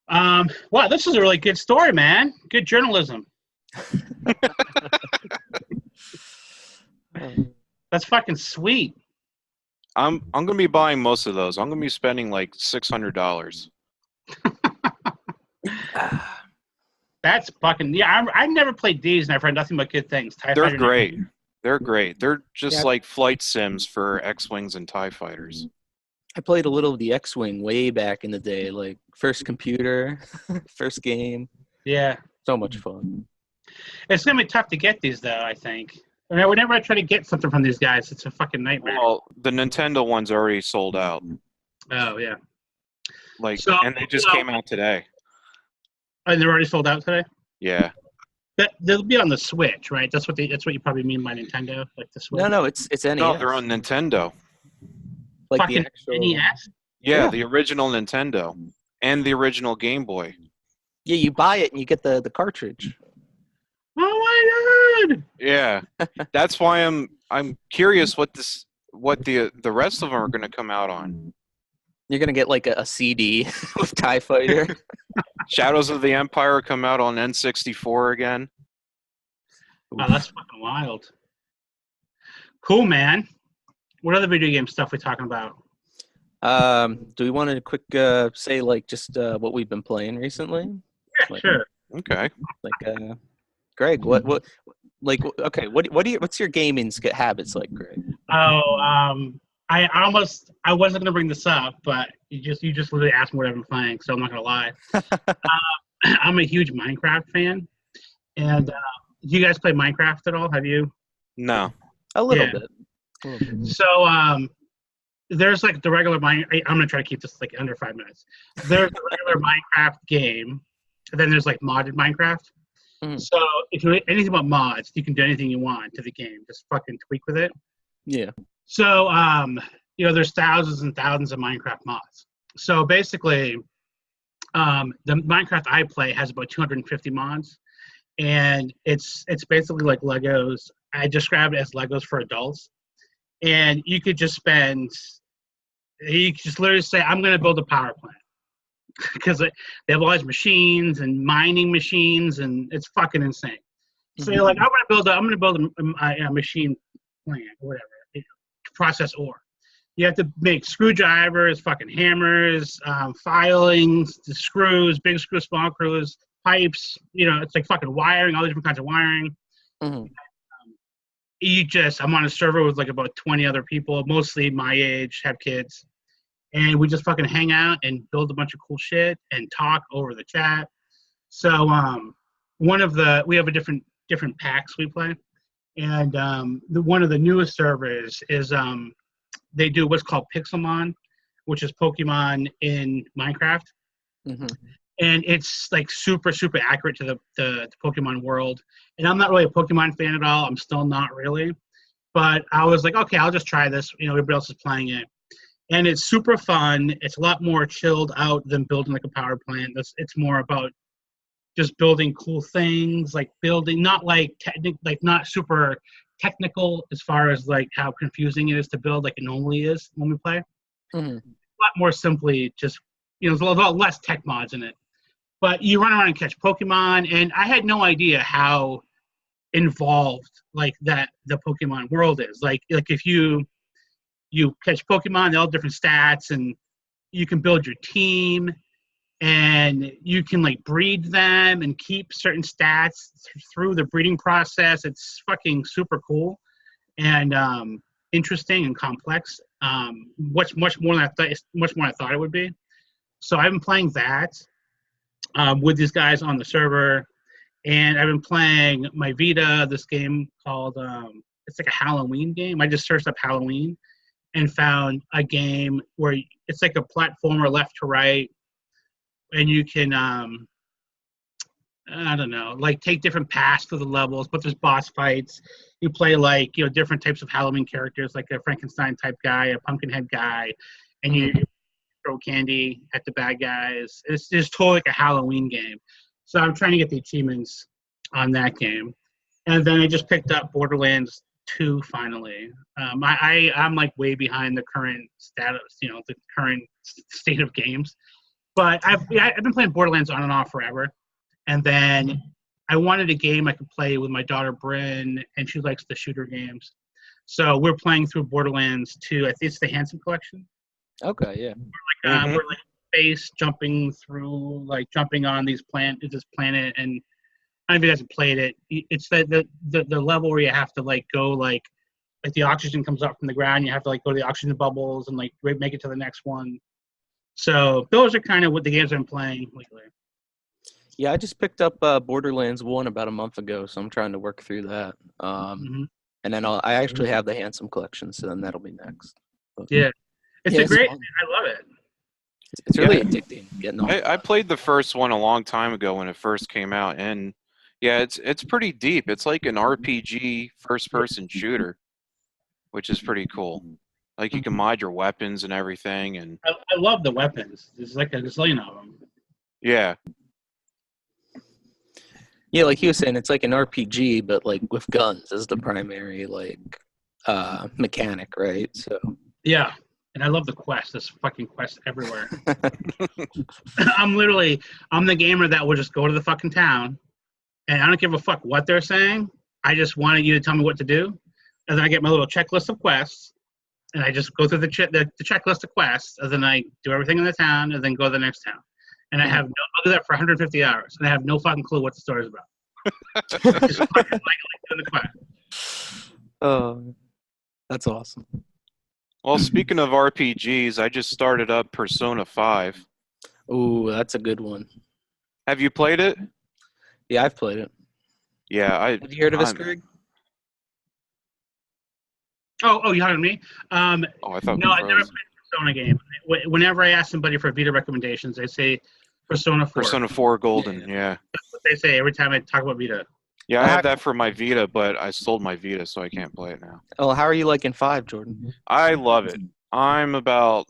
Wow, this is a really good story, man. Good journalism. That's fucking sweet. I'm gonna be buying most of those. I'm gonna be spending like $600. That's fucking I've never played these, and I've heard nothing but good things. They're great. They're great. They're just like flight sims for X-Wings and TIE Fighters. I played a little of the X-Wing way back in the day, like first computer, first game. Yeah. So much fun. It's going to be tough to get these, though, I think. Whenever I try to get something from these guys, it's a fucking nightmare. Well, the Nintendo one's already sold out. Oh, yeah. And they just came out today. And they're already sold out today? Yeah. They'll be on the Switch, right? That's what you probably mean by Nintendo, like the Switch. No, it's NES. No, they're on Nintendo. Like fucking the actual NES? Yeah, the original Nintendo and the original Game Boy. Yeah, you buy it and you get the cartridge. Oh my god! Yeah, that's why I'm curious what the rest of them are going to come out on. You're gonna get like a CD with TIE Fighter. Shadows of the Empire come out on N64 again. Oh, that's fucking wild. Cool, man. What other video game stuff we talking about? Do we want to quick say like just what we've been playing recently? Yeah, sure. Okay. Like Greg, what what's your gaming habits like, Greg? Oh, I wasn't gonna bring this up, but you just literally asked me what I've been playing, so I'm not gonna lie. I'm a huge Minecraft fan, and do you guys play Minecraft at all? Have you? No. A little bit. So there's like the regular I'm gonna try to keep this like under 5 minutes. There's the regular Minecraft game, and then there's like modded Minecraft. So if you know anything about mods, you can do anything you want to the game. Just fucking tweak with it. Yeah. So there's thousands and thousands of Minecraft mods. So basically, the Minecraft I play has about 250 mods, and it's basically like Legos. I describe it as Legos for adults, and you could just literally say, I'm going to build a power plant. Because they have all these machines and mining machines, and it's fucking insane. So you're like, I'm gonna build a machine plant or whatever to process ore. You have to make screwdrivers, fucking hammers, filings, the screws, big screws, small screws, pipes. It's like fucking wiring, all these different kinds of wiring. I'm on a server with like about 20 other people, mostly my age, have kids. And we just fucking hang out and build a bunch of cool shit and talk over the chat. So we have a different packs we play, and one of the newest servers is they do what's called Pixelmon, which is Pokemon in Minecraft, and it's like super super accurate to the Pokemon world. And I'm not really a Pokemon fan at all. I'm still not really, but I was like, okay, I'll just try this. Everybody else is playing it. And it's super fun. It's a lot more chilled out than building like a power plant. It's more about just building cool things, like building, not like not super technical as far as like how confusing it is to build like it normally is when we play. A lot more simply just, there's a lot less tech mods in it. But you run around and catch Pokemon, and I had no idea how involved like that the Pokemon world is. Like if you catch Pokemon, they all have different stats, and you can build your team, and you can like breed them and keep certain stats through the breeding process. It's fucking super cool and interesting and complex. Much more than I thought it would be. So I've been playing that with these guys on the server, and I've been playing my Vita. This game called it's like a Halloween game. I just searched up Halloween and found a game where it's like a platformer left to right, and you can I don't know, like take different paths through the levels, but there's boss fights. You play like different types of Halloween characters, like a Frankenstein type guy, a Pumpkinhead guy, and you throw candy at the bad guys. It's just totally like a Halloween game. So I'm trying to get the achievements on that game, and then I just picked up Borderlands 2 finally. I'm like way behind the current status, the current state of games. But I've been playing Borderlands on and off forever. And then I wanted a game I could play with my daughter Bryn, and she likes the shooter games. So we're playing through Borderlands 2. I think it's the Handsome Collection. Okay, yeah. We're like space jumping through, like jumping on this planet, and I don't know if you guys have played it. It's the level where you have to like go like the oxygen comes up from the ground. You have to like go to the oxygen bubbles and like make it to the next one. So those are kind of what the games I'm playing lately. Yeah, I just picked up Borderlands 1 about a month ago, so I'm trying to work through that. And then I actually have the Handsome Collection, so then that'll be next. But, yeah, it's a great. Fun. I love it. It's really addicting. I played the first one a long time ago when it first came out, and yeah, it's pretty deep. It's like an RPG first-person shooter, which is pretty cool. Like you can mod your weapons and everything, and I love the weapons. There's like a gazillion of them. Yeah. Yeah, like he was saying, it's like an RPG, but like with guns as the primary like mechanic, right? So yeah, and I love the quest. There's fucking quests everywhere. I'm the gamer that will just go to the fucking town, and I don't give a fuck what they're saying. I just wanted you to tell me what to do, and then I get my little checklist of quests, and I just go through the checklist of quests, and then I do everything in the town, and then go to the next town. And I'll do that for 150 hours, and I have no fucking clue what the story's about. Just fucking like doing the quest. Oh, that's awesome. Well, speaking of RPGs, I just started up Persona 5. Ooh, that's a good one. Have you played it? Yeah, I've played it. Yeah, Have you heard of this, Greg? Oh, you heard me? I thought no, I've never played a Persona game. Whenever I ask somebody for Vita recommendations, they say Persona 4. Persona 4 Golden, yeah. what they say every time I talk about Vita. Yeah, I have that for my Vita, but I sold my Vita, so I can't play it now. Oh, how are you liking 5, Jordan? I love it. I'm about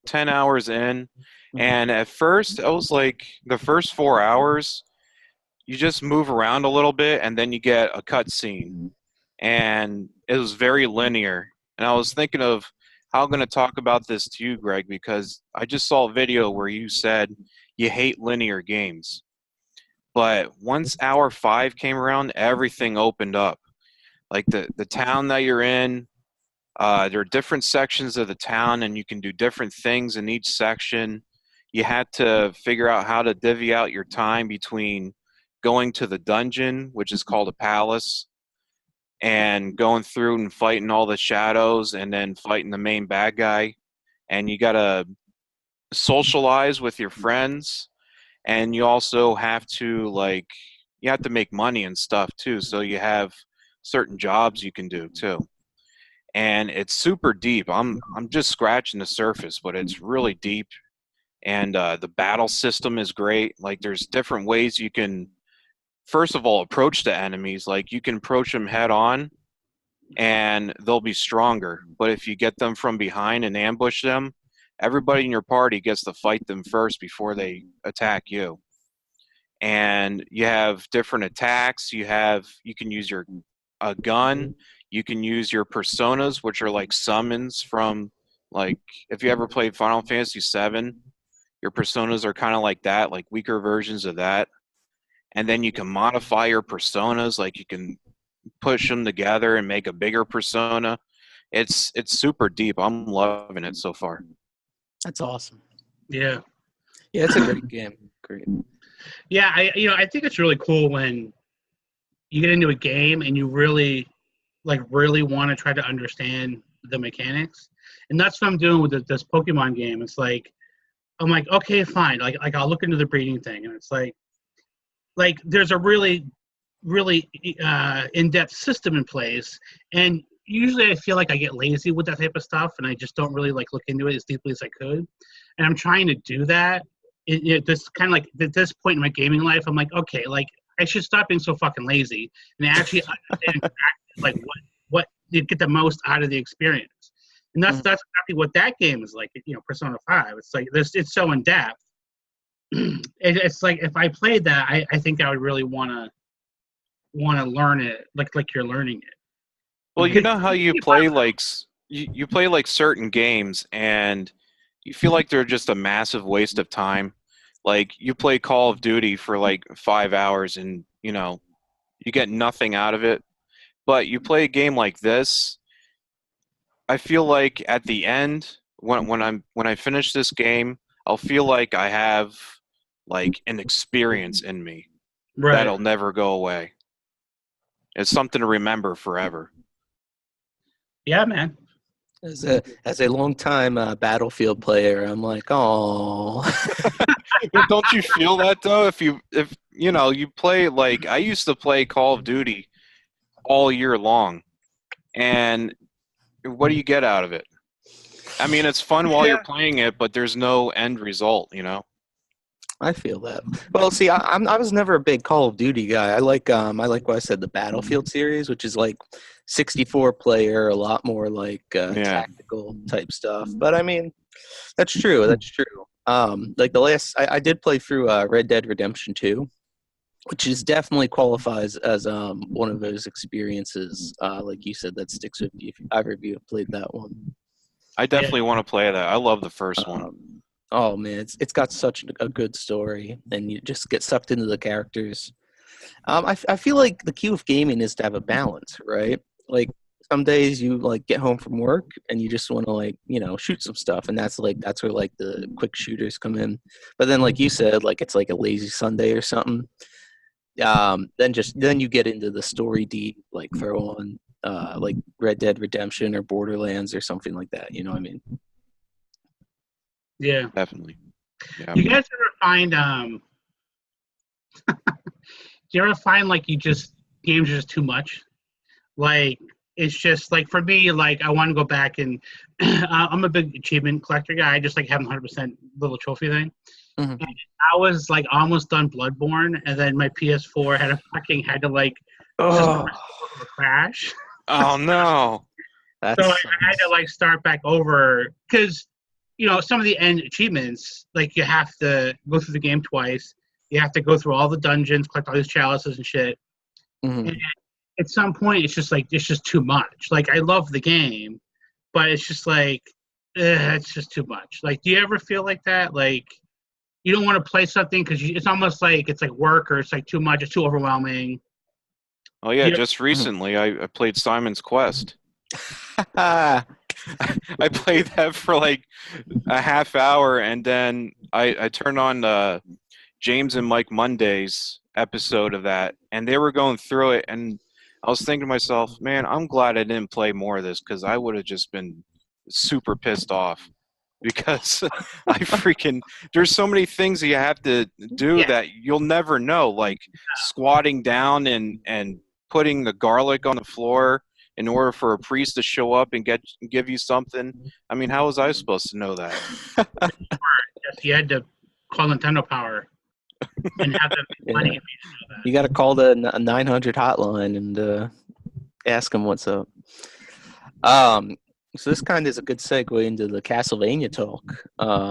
10 hours in, and at first, I was like, the first 4 hours, you just move around a little bit, and then you get a cutscene. And it was very linear. And I was thinking of how I'm going to talk about this to you, Greg, because I just saw a video where you said you hate linear games. But once hour 5 came around, everything opened up. Like the town that you're in, there are different sections of the town, and you can do different things in each section. You had to figure out how to divvy out your time between going to the dungeon, which is called a palace, and going through and fighting all the shadows, and then fighting the main bad guy. And you got to socialize with your friends, and you also have to you have to make money and stuff too, so you have certain jobs you can do too. And it's super deep. I'm just scratching the surface, but it's really deep. And the battle system is great. Like, there's different ways you can, first of all, approach the enemies. Like, you can approach them head on and they'll be stronger. But if you get them from behind and ambush them, everybody in your party gets to fight them first before they attack you. And you have different attacks. You can use a gun. You can use your personas, which are like summons from, like, if you ever played Final Fantasy VII, your personas are kind of like that, like weaker versions of that. And then you can modify your personas, like you can push them together and make a bigger persona. It's super deep. I'm loving it so far. That's awesome. Yeah. Yeah, it's a great game. Great. Yeah, I think it's really cool when you get into a game and you really want to try to understand the mechanics. And that's what I'm doing with this Pokemon game. It's like, I'm like, okay, fine. Like I'll look into the breeding thing, and it's like there's a really in-depth system in place. And usually I feel like I get lazy with that type of stuff, and I just don't really look into it as deeply as I could. And I'm trying to do that. This kind of at this point in my gaming life, I'm like, okay, I should stop being so fucking lazy and actually understand what you get the most out of the experience. And that's exactly what that game is like. Persona 5. It's like it's so in depth. It's like if I played that, I think I would really want to learn it like you're learning it. Well, you know how you play you play certain games and you feel like they're just a massive waste of time. Like, you play Call of Duty for 5 hours and you get nothing out of it. But you play a game like this, I feel like at the end, when I finish this game, I'll feel like I have an experience in me that'll never go away. It's something to remember forever. Yeah, man. As a long-time Battlefield player, I'm like, oh. Don't you feel that though? If you play, I used to play Call of Duty all year long, and what do you get out of it? I mean, it's fun while you're playing it, but there's no end result, I feel that. Well, see, I was never a big Call of Duty guy. I like what I said, the Battlefield series, which is 64 player, a lot more tactical type stuff. But I mean, that's true. That's true. I did play through Red Dead Redemption 2, which is definitely qualifies as one of those experiences, like you said, that sticks with you if either of you have played that one. I definitely want to play that. I love the first one. Oh man, it's got such a good story, and you just get sucked into the characters. I feel like the key with gaming is to have a balance, right? Like, some days you get home from work and you just want to shoot some stuff, and that's where the quick shooters come in. But then, like you said, it's a lazy Sunday or something. Then you get into the story deep, throw on Red Dead Redemption or Borderlands or something like that. You know what I mean? Yeah, definitely. Yeah. You guys ever find do you ever find games are just too much? It's just for me, I want to go back and I'm a big achievement collector guy. I just having 100% little trophy thing. Mhm. And I was like almost done Bloodborne, and then my PS4 had to like Oh, crash. Oh no. that's So I had to like start back over because some of the end achievements, like you have to go through the game twice. You have to go through all the dungeons, collect all these chalices and shit. Mhm. And at some point, it's just too much. Like I love the game, but it's just like it's just too much. Like, do you ever feel like that? Like you don't want to play something because it's almost like it's like work or it's like too much. It's too overwhelming. Oh yeah, You know- just recently I played Simon's Quest. Ah, I played that for like a half hour, and then I turned on James and Mike Monday's episode of that, and they were going through it, and I was thinking to myself, man, I'm glad I didn't play more of this because I would have just been super pissed off because there's so many things that you have to do that you'll never know, like squatting down and putting the garlic on the floor in order for a priest to show up and give you something. I mean, how was I supposed to know that? Yes, you had to call Nintendo Power and have them make money. If you didn't know that. you got to call the 900 hotline and ask them what's up. So this kind of is a good segue into the Castlevania talk,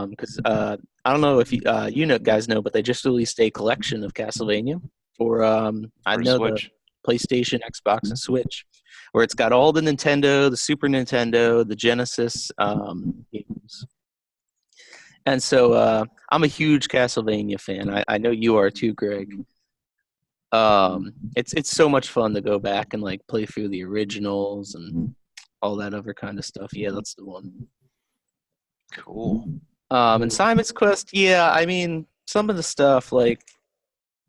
because I don't know if you guys know, but they just released a collection of Castlevania for I For know Switch. the PlayStation, Xbox, and Switch, where it's got all the Nintendo, the Super Nintendo, the Genesis games. And so I'm a huge Castlevania fan. I know you are too, Greg. It's so much fun to go back and like play through the originals and all that other kind of stuff. Yeah, that's the one. Cool. And Simon's Quest, yeah, I mean, some of the stuff, like,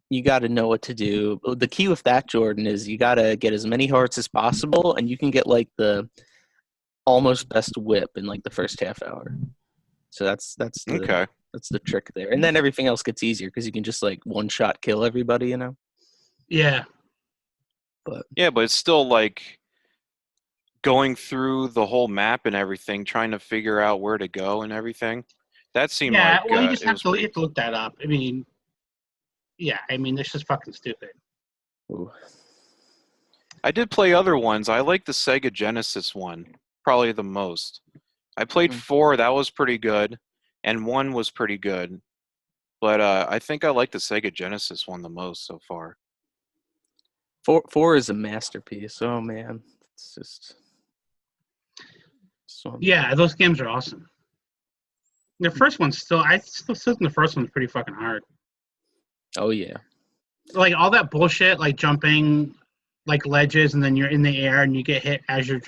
you got to know what to do. The key with that, Jordan, is you got to get as many hearts as possible, and you can get, like, the almost best whip in, like, the first half hour. So that's Okay. the trick there. And then everything else gets easier because you can just, like, one-shot kill everybody, you know? Yeah. But It's still like going through the whole map and everything, trying to figure out where to go and everything. That seemed like Well, you just it have was to, pretty. look that up. I mean, it's just fucking stupid. ooh. I did play other ones. I like the Sega Genesis one probably the most. I played 4, that was pretty good, and 1 was pretty good. But I think I like the Sega Genesis one the most so far. 4 is a masterpiece. Oh, man. It's just... Yeah, those games are awesome. The first one's still think the first one's pretty fucking hard. Oh, yeah. Like all that bullshit, like jumping like ledges and then you're in the air and you get hit as you're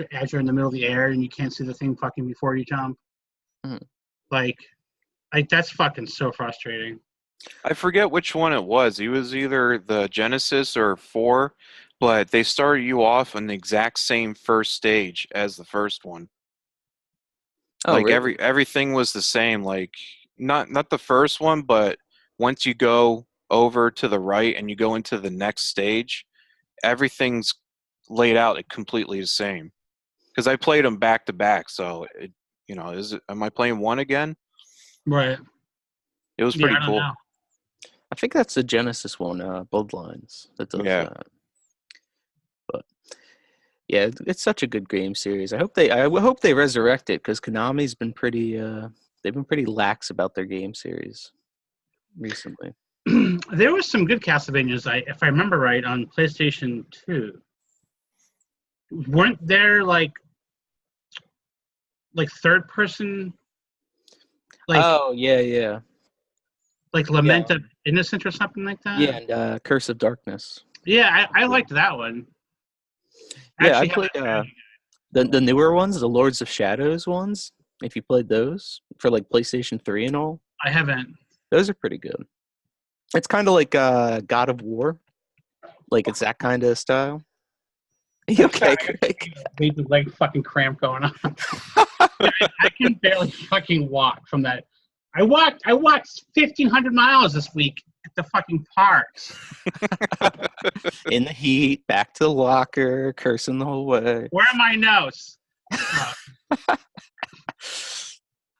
in the middle of the air and you can't see the thing fucking before you jump. Mhm. Like that's fucking so frustrating. I forget which one it was. It was either the Genesis or 4, but they started you off on the exact same first stage as the first one. Oh, Like really? everything was the same. Like not the first one, but once you go over to the right and you go into the next stage, everything's laid out completely the same. Because I played them back to back, so am I playing 1 again? Right. It was pretty I don't cool. know. I think that's the Genesis one, Bloodlines, that does Yeah. that. But yeah, it's such a good game series. I hope they resurrect it because Konami's been pretty they've been pretty lax about their game series recently. There was some good Castlevanias, if I remember right, on PlayStation 2. Weren't there like third person, like Oh yeah. like Lament of Innocence or something like that? Yeah, and Curse of Darkness. Yeah, I liked that one. Yeah, I Actually, played the newer ones, the Lords of Shadows ones. If you played those for like PlayStation 3 and all, I haven't. those are pretty good. It's kind of like God of War, like it's that kind of style. You okay, Craig? The leg fucking cramp going on. I can barely fucking walk from that. I walked 1,500 miles this week at the fucking parks. In the heat, back to the locker, cursing the whole way. Where are my notes?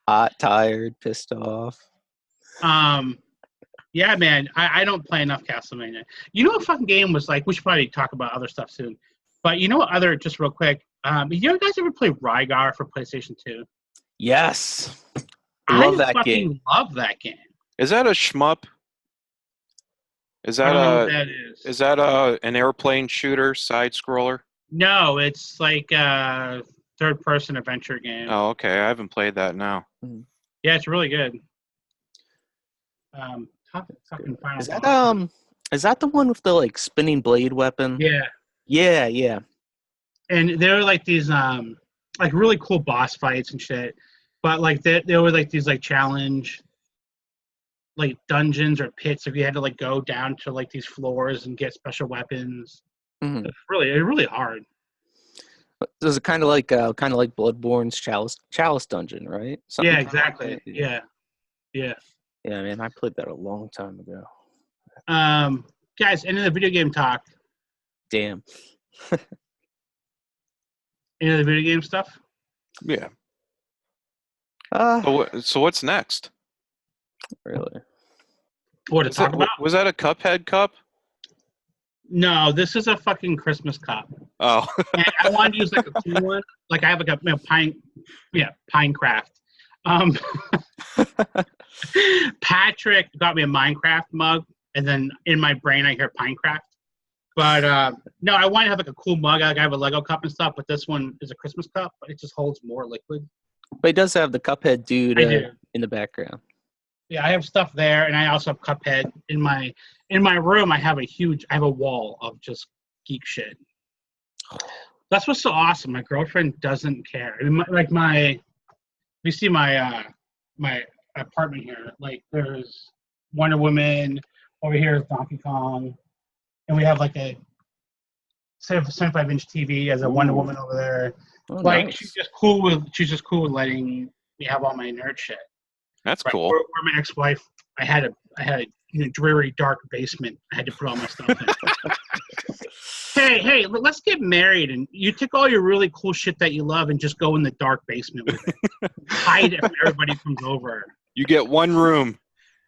Hot, tired, pissed off. Yeah, man, I don't play enough Castlevania. You know what fucking game was like? We should probably talk about other stuff soon. But you know what other, just real quick, you guys ever play Rygar for PlayStation 2? Yes. Love that fucking game. love that game. Is that a shmup? Is I that don't know what a that is. an airplane shooter side scroller? No, it's like a third-person adventure game. Oh, okay. I haven't played that now. Yeah, it's really good. Fucking Final Is that Boss. is that the one with the like spinning blade weapon? Yeah. Yeah. And there were like these like really cool boss fights and shit. But like there were like these like challenge like dungeons or pits if you had to like go down to like these floors and get special weapons. Mm-hmm. It's really hard. Is it kind of like Bloodborne's Chalice dungeon, right? Yeah, exactly. Yeah. Yeah, man, I played that a long time ago. Guys, end of the video game talk. Damn. Any other video game stuff? Yeah. Uh, So what's next? really? What to talk about? Was that a Cuphead cup? No, this is a fucking Christmas cup. Oh. And I wanted to use like a cool one. Like I have like a Pinecraft. Patrick got me a Minecraft mug, and then in my brain I hear Pinecraft. But no, I want to have like a cool mug. Like I have a Lego cup and stuff, but this one is a Christmas cup, but it just holds more liquid. But it does have the Cuphead dude in the background. Yeah, I have stuff there, and I also have Cuphead in my room. I have a wall of just geek shit. That's what's so awesome. My girlfriend doesn't care. I mean, you see my my apartment here. Like there's Wonder Woman over here is Donkey Kong, and we have like a 75-inch TV as a Wonder Woman over there. Oh, like nice. she's just cool with letting me have all my nerd shit. That's Right. cool. Where my ex-wife, I had a dreary dark basement. I had to put all my stuff in. hey, let's get married, and you take all your really cool shit that you love and just go in the dark basement with it. Hide it when everybody comes over. You get one room.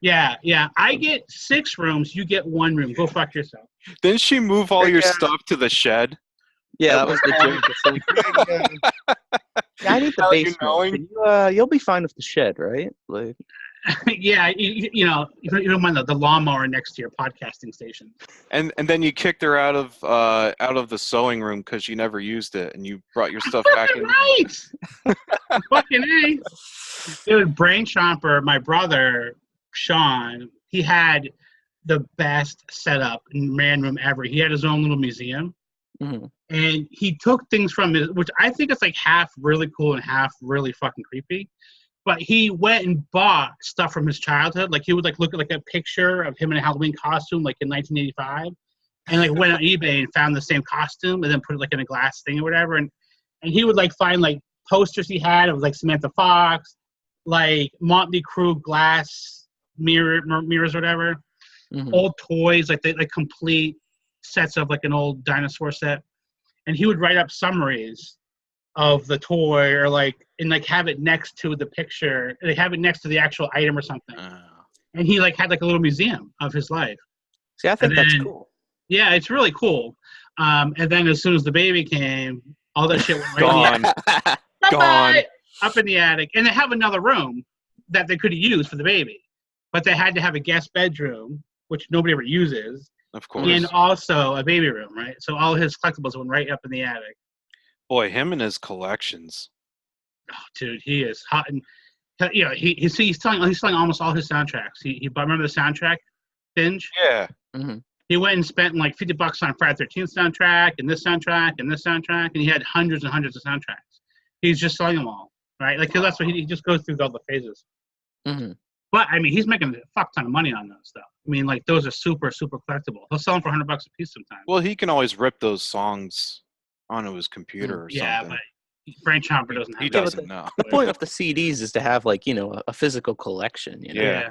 Yeah. I get 6 rooms. You get 1 room. Go fuck yourself. Didn't she move all your stuff to the shed? Yeah, that was the joke. It's like, I need the How you basement. knowing? You'll be fine with the shed, right? Like, Yeah, you don't mind the lawnmower next to your podcasting station. And then you kicked her out of the sewing room because you never used it, and you brought your stuff back in. Right. Fucking A. Dude, Brain Chomper, my brother Sean, he had the best setup in man room ever. He had his own little museum. mm-hmm. And he took things from it, which I think is like half really cool and half really fucking creepy. But he went and bought stuff from his childhood. Like he would like look at like a picture of him in a Halloween costume, like in 1985, and like went on eBay and found the same costume and then put it like in a glass thing or whatever. And he would like find like posters he had of like Samantha Fox, like Motley Crue glass mirrors or whatever, old toys, like complete sets of like an old dinosaur set. And he would write up summaries of the toy or like and like have it next to the picture. They have it next to the actual item or something. And he like had like a little museum of his life. See, I think that's cool. Yeah, it's really cool. And then as soon as the baby came, all that shit went Gone. Gone. Up in the attic. And they have another room that they could have used for the baby. But they had to have a guest bedroom, which nobody ever uses. Of course. And also a baby room, right? So all his collectibles went right up in the attic. Boy, him and his collections. Oh, dude, he is hot. And he's selling almost all his soundtracks. He remember the soundtrack binge? Yeah. Mm-hmm. He went and spent like $50 on Friday the 13th soundtrack and this soundtrack and this soundtrack, and he had hundreds and hundreds of soundtracks. He's just selling them all, right? Like, 'cause that's what he just goes through all the phases. Mm-hmm. But I mean, he's making a fuck ton of money on that stuff. I mean, like those are super, super collectible. He'll sell them for $100 a piece sometimes. Well, he can always rip those songs onto his computer or yeah, something. But Brain Chomper doesn't have He that. doesn't know. The point of the CDs is to have like a physical collection. Yeah.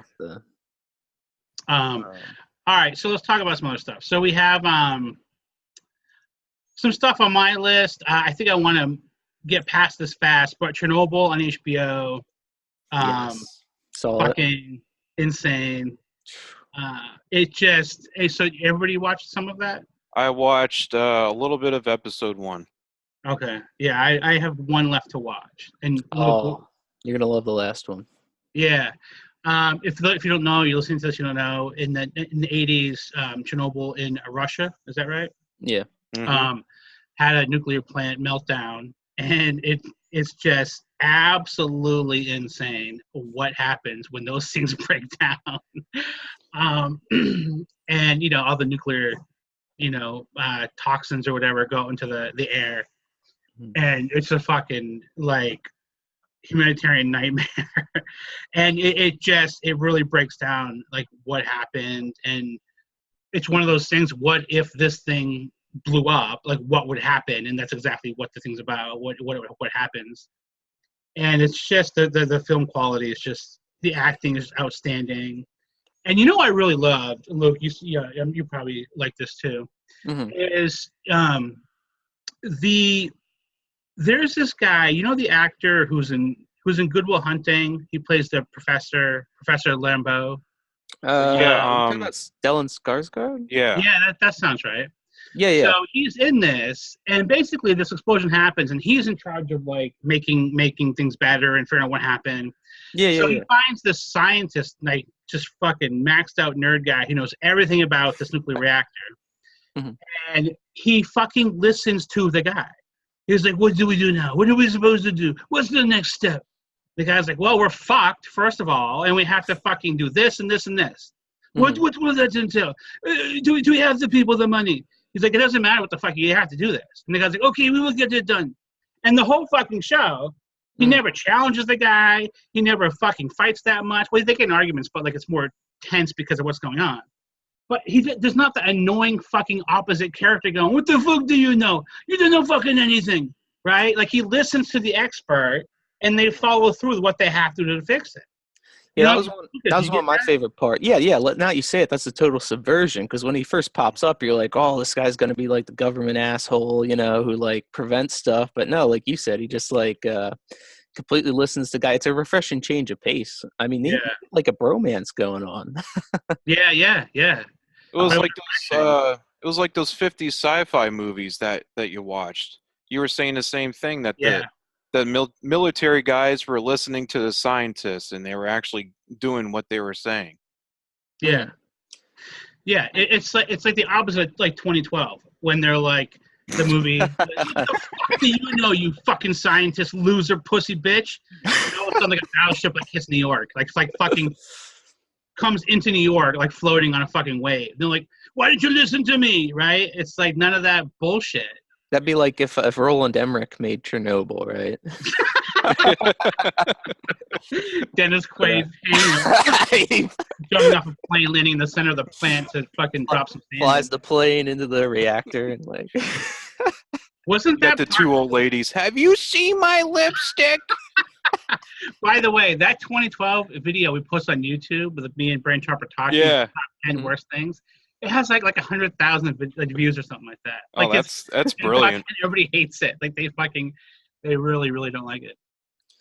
All right, so let's talk about some other stuff. So we have some stuff on my list. I think I want to get past this fast, but Chernobyl on HBO. Yes. Saw it. Fucking insane. It just so everybody watched some of that. I watched a little bit of episode 1. Okay, yeah, I have one left to watch. And you're gonna love the last one. Yeah, if you don't know, you're listening to this, you don't know. In the 80s, Chernobyl in Russia, is that right? Yeah. Mm-hmm. Had a nuclear plant meltdown, and it's just absolutely insane what happens when those things break down. And all the nuclear toxins or whatever go into the air, and it's a fucking like humanitarian nightmare. And it really breaks down like what happened, and it's one of those things, what if this thing blew up, like what would happen? And that's exactly what the thing's about, what happens. And it's just the film quality is just, the acting is outstanding. And I really loved, Luke, you probably like this too, is there's this guy, the actor who's in Good Will Hunting. He plays the Professor Lambeau. Talking about Stellan Skarsgård? Yeah. Yeah, that sounds right. Yeah. So he's in this, and basically this explosion happens, and he's in charge of like making things better and figuring out what happened. So he finds this scientist, like just fucking maxed out nerd guy who knows everything about this nuclear reactor, and he fucking listens to the guy. He's like, "What do we do now? What are we supposed to do? What's the next step?" The guy's like, "Well, we're fucked, first of all, and we have to fucking do this and this and this. What does that entail? Do we have the people, the money?" He's like, "It doesn't matter what the fuck, you have to do this." And the guy's like, "Okay, we will get it done." And the whole fucking show, he never challenges the guy. He never fucking fights that much. Well, they get in arguments, but like it's more tense because of what's going on. But there's not the annoying fucking opposite character going, "What the fuck do you know? You don't know fucking anything," right? Like he listens to the expert, and they follow through with what they have to do to fix it. Yeah, that was one of my favorite parts. Yeah. Now you say it, that's a total subversion, because when he first pops up, you're like, "Oh, this guy's gonna be like the government asshole, who like prevents stuff." But no, like you said, he just like completely listens to the guy. It's a refreshing change of pace. I mean, like a bromance going on. Yeah. It was like those 50s sci-fi movies that you watched. You were saying the same thing, that the military guys were listening to the scientists, and they were actually doing what they were saying. Yeah. It's like the opposite, like 2012, when they're like the movie. What the fuck do you know, you fucking scientist, loser, pussy bitch? It's on like a battleship like hits New York, like it's like fucking comes into New York like floating on a fucking wave. They're like, "Why didn't you listen to me?" Right? It's like none of that bullshit. That'd be like if Roland Emmerich made Chernobyl, right? Dennis Quaid jumping off a plane, landing in the center of the plant to fucking drop some sand. Flies the plane into the reactor and like. Wasn't that the two old ladies? "Have you seen my lipstick?" By the way, that 2012 video we posted on YouTube with me and Brain Chopper talking about top 10 worst things. It has like 100,000 views or something like that. Like that's brilliant. Everybody hates it. Like they really, really don't like it.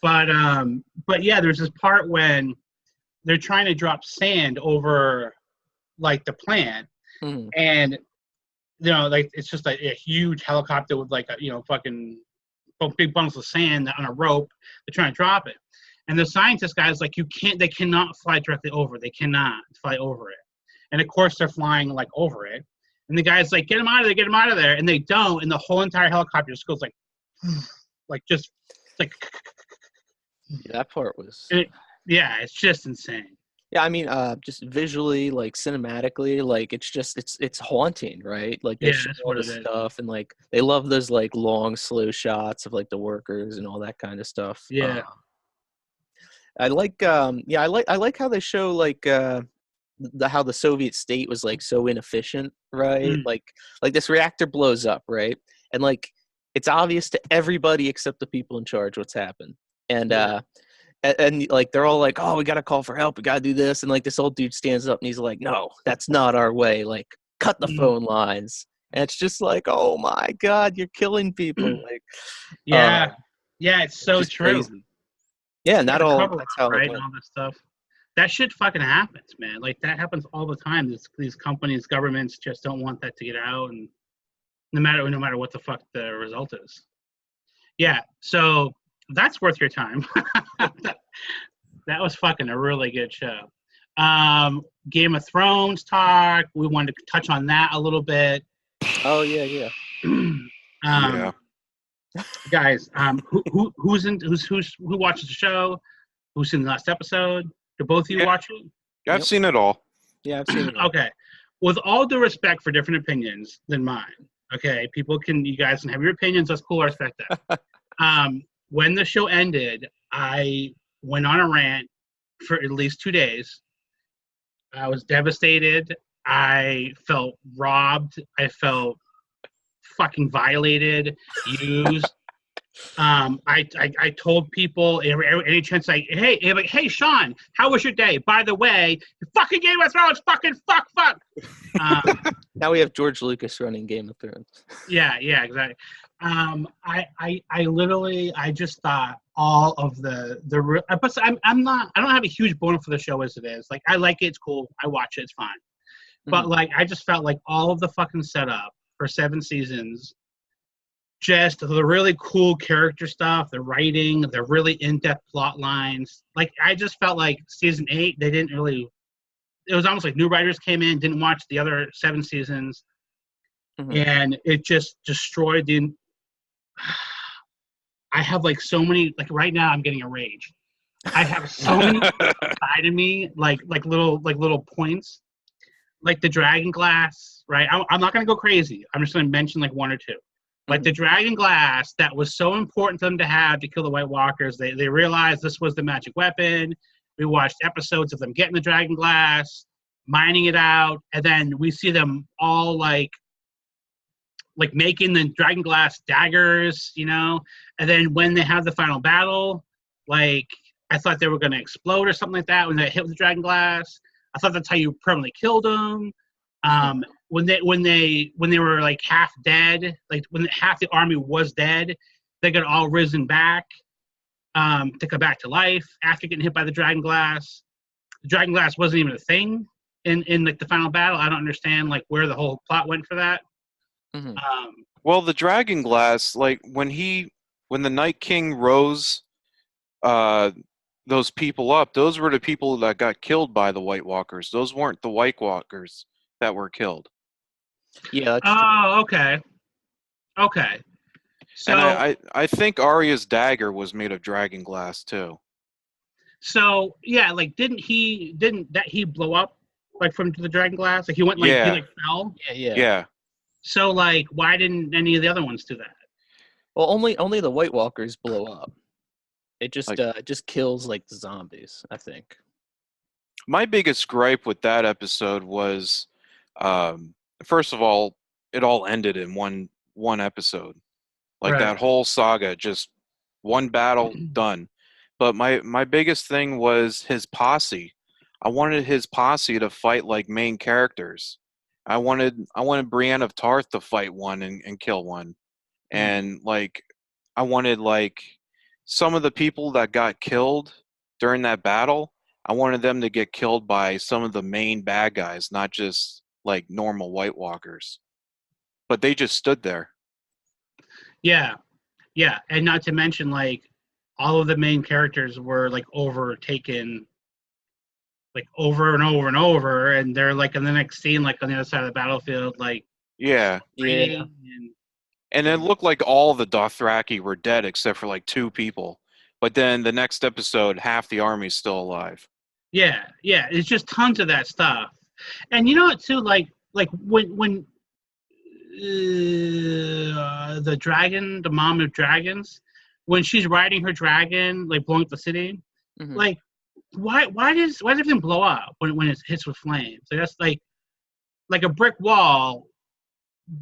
But yeah, there's this part when they're trying to drop sand over like the plant, and like it's just like a huge helicopter with like fucking big bundles of sand on a rope. They're trying to drop it, and the scientist guy's like, they cannot fly directly over. They cannot fly over it. And of course they're flying like over it, and the guy's like, "Get him out of there!" And they don't, and the whole entire helicopter just goes like just like. That part was. It's just insane. Yeah, I mean, just visually, like cinematically, like it's haunting, right? Like they show all this stuff, and like they love those like long, slow shots of like the workers and all that kind of stuff. Yeah, I like how they show like. How the Soviet state was like so inefficient, right? Like this reactor blows up, right? And like it's obvious to everybody except the people in charge what's happened. And and like they're all like, "Oh, we gotta call for help, we gotta do this." And like this old dude stands up and he's like, "No, that's not our way. Like, cut the phone lines." And it's just like, oh my God, you're killing people. Like yeah, it's so true. Crazy. Yeah, and that's how right, and all this stuff. that shit fucking happens, man. Like that happens all the time. These companies, governments just don't want that to get out, and no matter what the fuck the result is. Yeah, so that's worth your time. That was fucking a really good show. Game of Thrones talk. We wanted to touch on that a little bit. Oh yeah. Yeah. Guys, who watches the show? Who's seen the last episode? Do both of you watch it? Yeah, I've seen it all. Yeah, I've seen it all. Okay. With all due respect for different opinions than mine, okay, you guys can have your opinions. That's cool. I respect that. When the show ended, I went on a rant for at least 2 days. I was devastated. I felt robbed. I felt fucking violated, used. I told people any chance hey Sean, how was your day? By the way, fucking Game of Thrones, fucking fuck. Now we have George Lucas running Game of Thrones. Yeah, exactly. I literally just thought all of but I don't have a huge boner for the show as it is. Like I like it, it's cool. I watch it, it's fine. But like I just felt like all of the fucking setup for 7 seasons, just the really cool character stuff, the writing, the really in-depth plot lines. Like I just felt like season 8, they didn't really. It was almost like new writers came in, didn't watch the other 7 seasons, and it just destroyed the. I have like so many. Like right now, I'm getting a rage. I have so many inside of me, like little points, like the dragon glass. Right, I'm not gonna go crazy. I'm just gonna mention like 1 or 2. Like the dragon glass that was so important to them to have to kill the White Walkers. They realized this was the magic weapon. We watched episodes of them getting the dragon glass, mining it out, and then we see them all like making the dragon glass daggers, and then when they have the final battle, like I thought they were going to explode or something like that when they hit with the dragon glass. I thought that's how you permanently killed them. When they were like half dead, like when half the army was dead, they got all risen back to come back to life after getting hit by the dragon glass. The dragon glass wasn't even a thing in like the final battle. I don't understand like where the whole plot went for that. Well, the dragon glass, like when the Night King rose those people up, those were the people that got killed by the White Walkers. Those weren't the White Walkers that were killed. Yeah. Okay. So and I think Arya's dagger was made of dragon glass too. So yeah, like didn't he blow up like from the dragon glass? Like he went like he like fell. Yeah. So like, why didn't any of the other ones do that? Well, only the White Walkers blow up. It just kills like the zombies, I think. My biggest gripe with that episode was, first of all, it all ended in one episode. Like that whole saga, just one battle, done. But my biggest thing was his posse. I wanted his posse to fight like main characters. I wanted Brienne of Tarth to fight one and kill one. And like I wanted like some of the people that got killed during that battle, I wanted them to get killed by some of the main bad guys, not just like normal White Walkers. But they just stood there. Yeah, and not to mention like all of the main characters were like overtaken like over and over and over, and they're like in the next scene like on the other side of the battlefield like and it looked like all the Dothraki were dead except for like 2 people. But then the next episode, half the army's still alive. Yeah, it's just tons of that stuff. And you know what too, like when the dragon, the mom of dragons, when she's riding her dragon, like blowing up the city, like why does everything blow up when it hits with flames? Like that's like a brick wall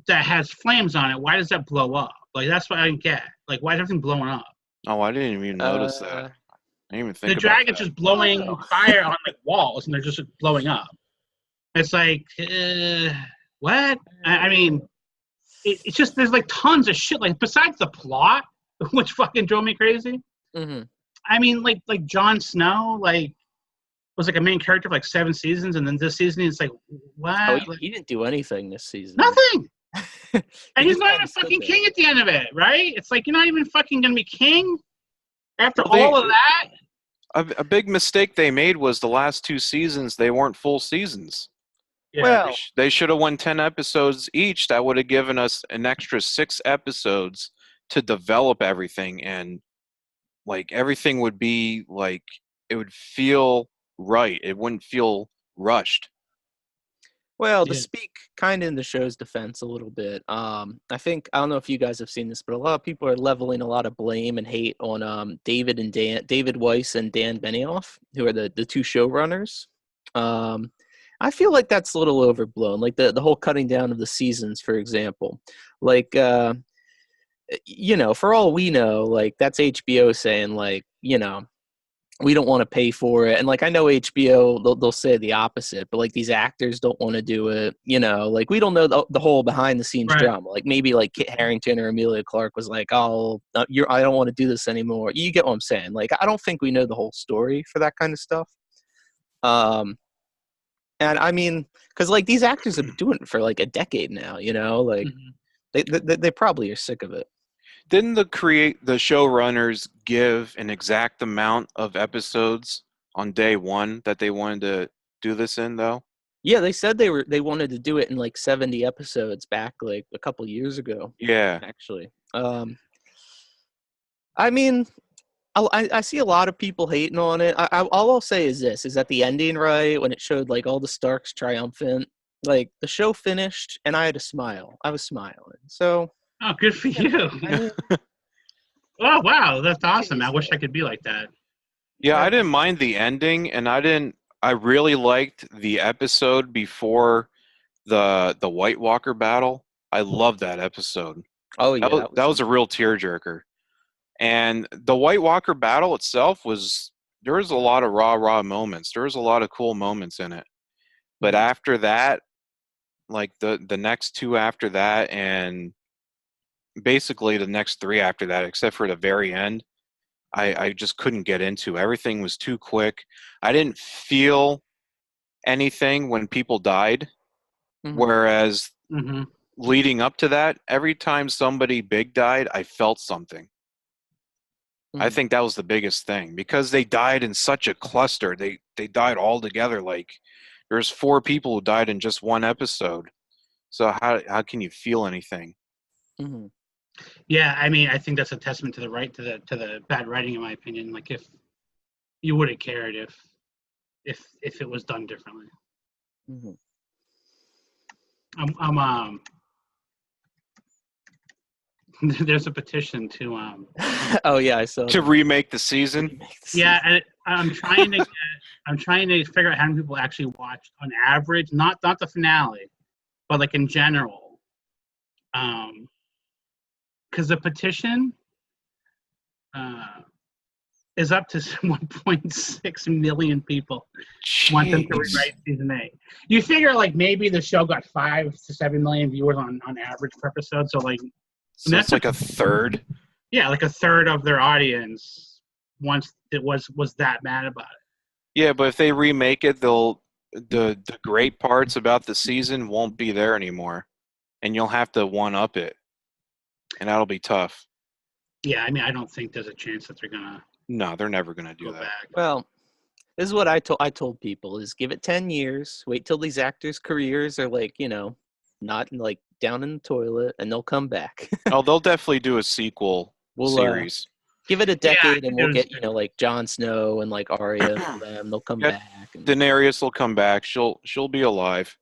that has flames on it. Why does that blow up? Like that's what I didn't get. Like why is everything blowing up? Oh, I didn't even notice that. I didn't even think the dragon's just blowing fire on like walls, and they're just blowing up. It's like what? I mean, it's just there's like tons of shit. Like besides the plot, which fucking drove me crazy. I mean, like Jon Snow, like was like a main character for like 7 seasons, and then this season it's like, what? Oh, Like, he didn't do anything this season. nothing. And he's just not kinda even stood fucking there. king at the end of it, right? It's like you're not even fucking gonna be king after Well, all of that. A big mistake they made was the last 2 seasons, they weren't full seasons. Yeah. Well, They should have won 10 episodes each. That would have given us an extra 6 episodes to develop everything, and like everything would be like, it would feel right. It wouldn't feel rushed. well, to Yeah. speak kind of in the show's defense a little bit, I don't know if you guys have seen this, but a lot of people are leveling a lot of blame and hate on David Weiss and Dan Benioff, who are the 2 showrunners. I feel like that's a little overblown. Like the whole cutting down of the seasons, for example. Like, for all we know, like that's HBO saying, like, we don't want to pay for it. And like, I know HBO, they'll say the opposite, but like these actors don't want to do it. Like we don't know the whole behind the scenes Right. drama. Like maybe like Kit Harington or Amelia Clark was like, oh, I don't want to do this anymore. You get what I'm saying? Like, I don't think we know the whole story for that kind of stuff. And I mean, because like these actors have been doing it for like a decade now, like they probably are sick of it. Didn't the showrunners give an exact amount of episodes on day 1 that they wanted to do this in, though? Yeah, they said they wanted to do it in like 70 episodes back like a couple years ago. Yeah. Actually, I mean, I see a lot of people hating on it. All I'll say is this: is that the ending, right, when it showed like all the Starks triumphant, like the show finished, and I had a smile. I was smiling. So. Oh, good for you. Oh, wow, that's awesome. I wish I could be like that. Yeah, I didn't mind the ending, and I really liked the episode before the White Walker battle. I loved that episode. Oh yeah, That was a real tearjerker. And the White Walker battle itself there was a lot of raw moments. There was a lot of cool moments in it. But after that, like the next 2 after that, and basically the next 3 after that, except for the very end, I just couldn't get into. Everything was too quick. I didn't feel anything when people died. Whereas leading up to that, every time somebody big died, I felt something. I think that was the biggest thing, because they died in such a cluster. They died all together. Like there's 4 people who died in just one episode. So how can you feel anything? Yeah, I mean, I think that's a testament to the bad writing, in my opinion. Like, if you would have cared if it was done differently. There's a petition to oh yeah, I saw to remake the season. Yeah, and I'm trying to figure out how many people actually watched on average, not the finale, but like in general. Because the petition is up to 1.6 million people want them to rewrite season 8. You figure like maybe the show got 5 to 7 million viewers on average per episode, so like. So that's like a third. Yeah, like a third of their audience once it was that mad about it. Yeah, but if they remake it, the great parts about the season won't be there anymore, and you'll have to one up it, and that'll be tough. Yeah, I mean, I don't think there's a chance that they're gonna. No, they're never gonna do that. Back. Well, this is what I told people: is give it 10 years, wait till these actors' careers are like not like down in the toilet, and they'll come back. Oh, they'll definitely do a sequel series. Give it a decade, and we'll get like Jon Snow and like Arya and them. They'll come back. And... Daenerys will come back. She'll be alive.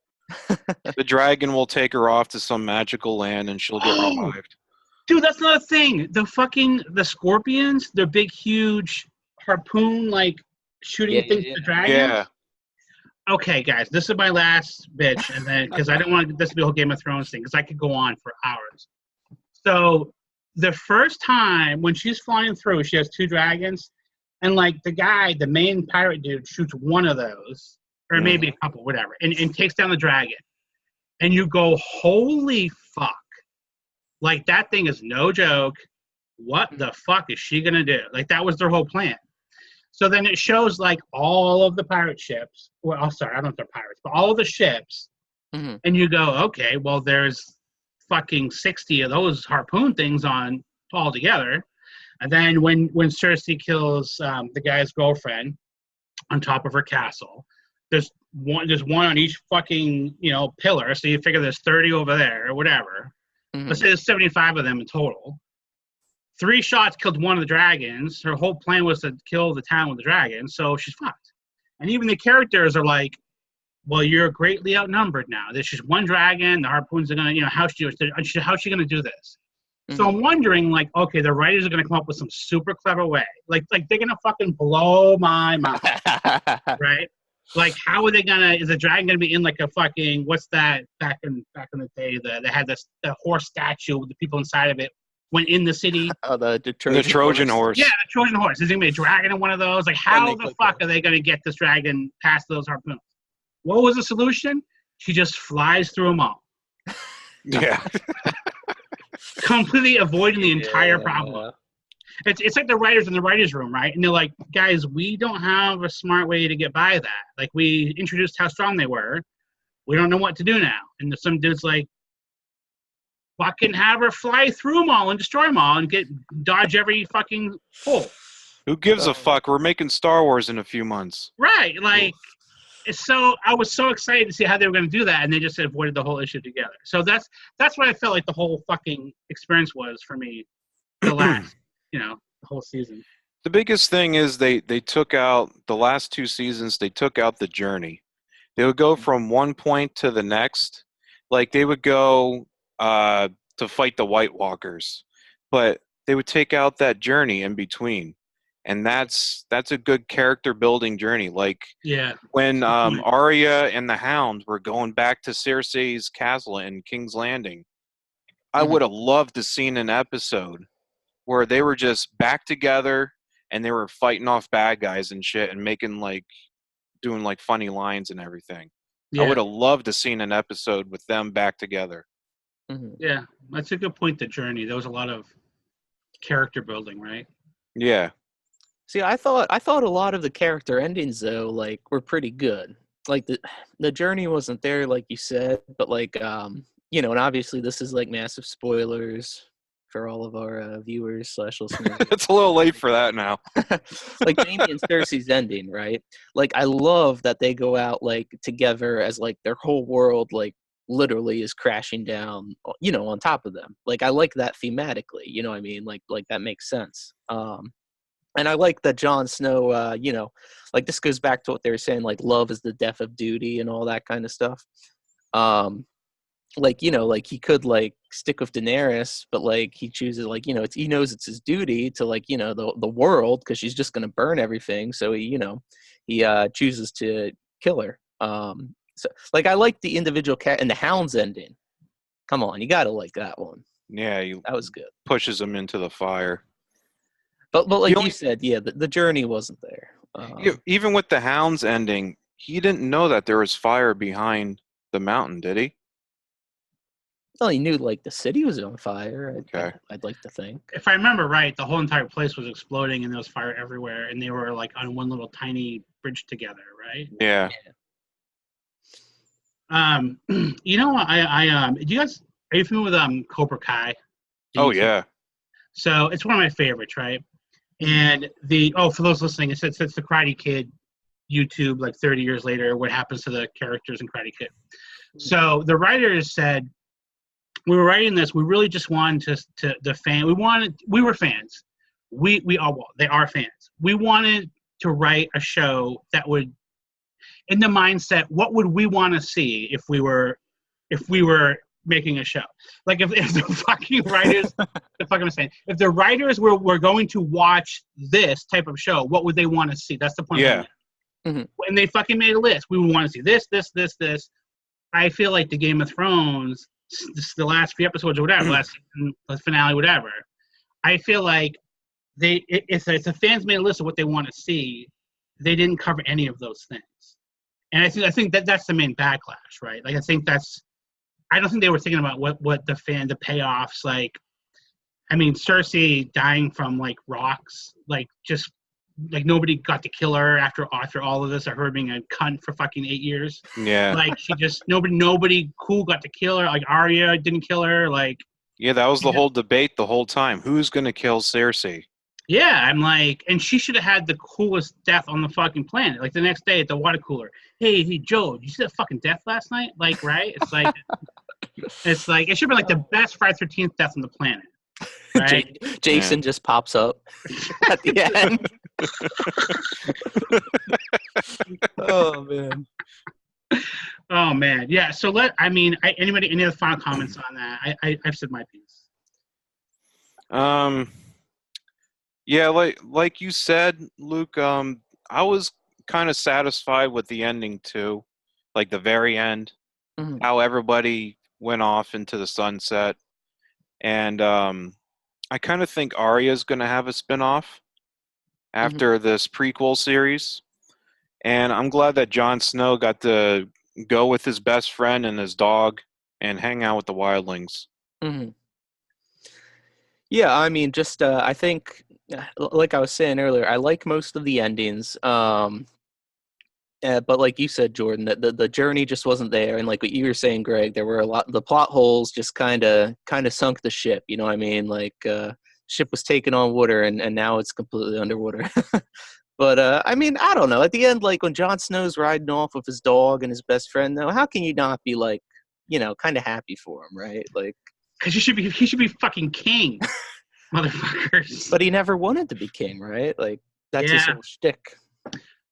The dragon will take her off to some magical land, and she'll get revived. Dude, that's another thing. The scorpions, the big, huge harpoon like shooting things to dragons. Yeah. Okay, guys, this is my last bitch, and then because I don't want this to be a whole Game of Thrones thing, because I could go on for hours. So the first time when she's flying through, she has 2 dragons, and like the main pirate dude shoots one of those, or maybe a couple, whatever, and takes down the dragon. And you go, holy fuck. Like, that thing is no joke. What the fuck is she gonna do? Like, that was their whole plan. So then it shows like all of the pirate ships. Well, oh, sorry, I don't know if they're pirates, but all of the ships. Mm-hmm. And you go, okay, well, there's fucking 60 of those harpoon things on all together. And then when Cersei kills the guy's girlfriend on top of her castle, there's one on each fucking pillar. So you figure there's 30 over there or whatever. Mm-hmm. Let's say there's 75 of them in total. 3 shots killed one of the dragons. Her whole plan was to kill the town with the dragons, so she's fucked. And even the characters are like, well, you're greatly outnumbered now. There's just one dragon. The harpoons are going to, how's she going to do this? Mm-hmm. So I'm wondering, like, okay, the writers are going to come up with some super clever way. Like they're going to fucking blow my mind, right? Like, how are they going to, is the dragon going to be in like a fucking, what's that, back in the day, they had the horse statue with the people inside of it went in the city. Oh, the Trojan horse. Yeah, the Trojan horse. Is there going to be a dragon in one of those? Like, how the fuck are they going to get this dragon past those harpoons? What was the solution? She just flies through them all. Yeah. Completely avoiding the entire problem. It's like the writers in the writers' room, right? And they're like, guys, we don't have a smart way to get by that. Like, we introduced how strong they were. We don't know what to do now. And some dude's like, fucking have her fly through them all and destroy them all and dodge every fucking hole. Who gives a fuck? We're making Star Wars in a few months. Right. Like, so I was so excited to see how they were going to do that, and they just avoided the whole issue together. So that's what I felt like the whole fucking experience was for me. The last, the whole season. The biggest thing is they took out the last 2 seasons. They took out the journey. They would go from one point to the next. Like they would go to fight the White Walkers, but they would take out that journey in between. And that's a good character building journey. Like when Arya and the Hound were going back to Cersei's castle in King's Landing, I would have loved to seen an episode where they were just back together and they were fighting off bad guys and shit and doing like funny lines and everything. I would have loved to seen an episode with them back together. Mm-hmm. Yeah, that's a good point. The journey. There was a lot of character building, right? Yeah. See, I thought a lot of the character endings though, like, were pretty good. Like the journey wasn't there, like you said, but like and obviously this is like massive spoilers for all of our viewers / listeners. It's a little late for that now. Like Jaime and Cersei's ending, right? Like I love that they go out like together as like their whole world like literally is crashing down, on top of them. Like I like that thematically, you know what I mean? Like that makes sense. And I like that Jon Snow, like this goes back to what they were saying, like love is the death of duty and all that kind of stuff. Like he could like stick with Daenerys, but like he chooses like, he knows it's his duty to like, the world, because she's just going to burn everything. So he chooses to kill her. So like I like the individual cat and the Hound's ending. Come on, you got to like that one. Yeah, that was good. Pushes him into the fire. But like you said, the journey wasn't there. Even with the Hound's ending, he didn't know that there was fire behind the mountain, did he? Well, he knew like the city was on fire. Okay. I'd like to think. If I remember right, the whole entire place was exploding and there was fire everywhere, and they were like on one little tiny bridge together, right? Yeah. You know what? Do you guys, are you familiar with Cobra Kai? Oh yeah. So it's one of my favorites, right? And for those listening, it's the Karate Kid YouTube, like 30 years later, what happens to the characters in Karate Kid. So the writers said, we were writing this, we really just wanted we were fans. They are fans. We wanted to write a show that would, in the mindset, what would we want to see if we were making a show? Like if the fucking writers, if the writers were going to watch this type of show, what would they want to see? That's the point. Yeah. Mm-hmm. And they fucking made a list. We would want to see this. I feel like the Game of Thrones, the last few episodes or whatever, last finale, whatever. I feel like if the fans made a list of what they want to see, they didn't cover any of those things. And I think that's the main backlash, right? Like I don't think they were thinking about what the payoffs, like, I mean, Cersei dying from like rocks, like just like nobody got to kill her after all of this, of her being a cunt for fucking 8 years. Yeah. Like she just nobody cool got to kill her. Like Arya didn't kill her. Like Yeah, that was the whole debate the whole time. Who's gonna kill Cersei? yeah, I'm like, and she should have had the coolest death on the fucking planet. Like the next day at the water cooler. Hey, Joe, did you see that fucking death last night? Like, right? It's like it should be like the best Friday 13th death on the planet. Right? Jason just pops up at the end. Oh man. Oh man, yeah. So any other final comments on that? I've said my piece. Yeah, like you said, Luke. I was kind of satisfied with the ending too, like the very end, how everybody went off into the sunset, and I kind of think Arya's going to have a spin-off after this prequel series. And I'm glad that Jon Snow got to go with his best friend and his dog and hang out with the wildlings. Mm-hmm. Yeah, I mean, just I think, like I was saying earlier, I like most of the endings. But like you said, Jordan, that the journey just wasn't there, and like what you were saying, Greg, there were the plot holes just kind of sunk the ship. You know what I mean? Like ship was taken on water, and now it's completely underwater. But I mean, I don't know. At the end, like when Jon Snow's riding off with his dog and his best friend, though, how can you not be like, kind of happy for him, right? Like, because he should be fucking king, motherfuckers. But he never wanted to be king, right? Like that's his whole shtick.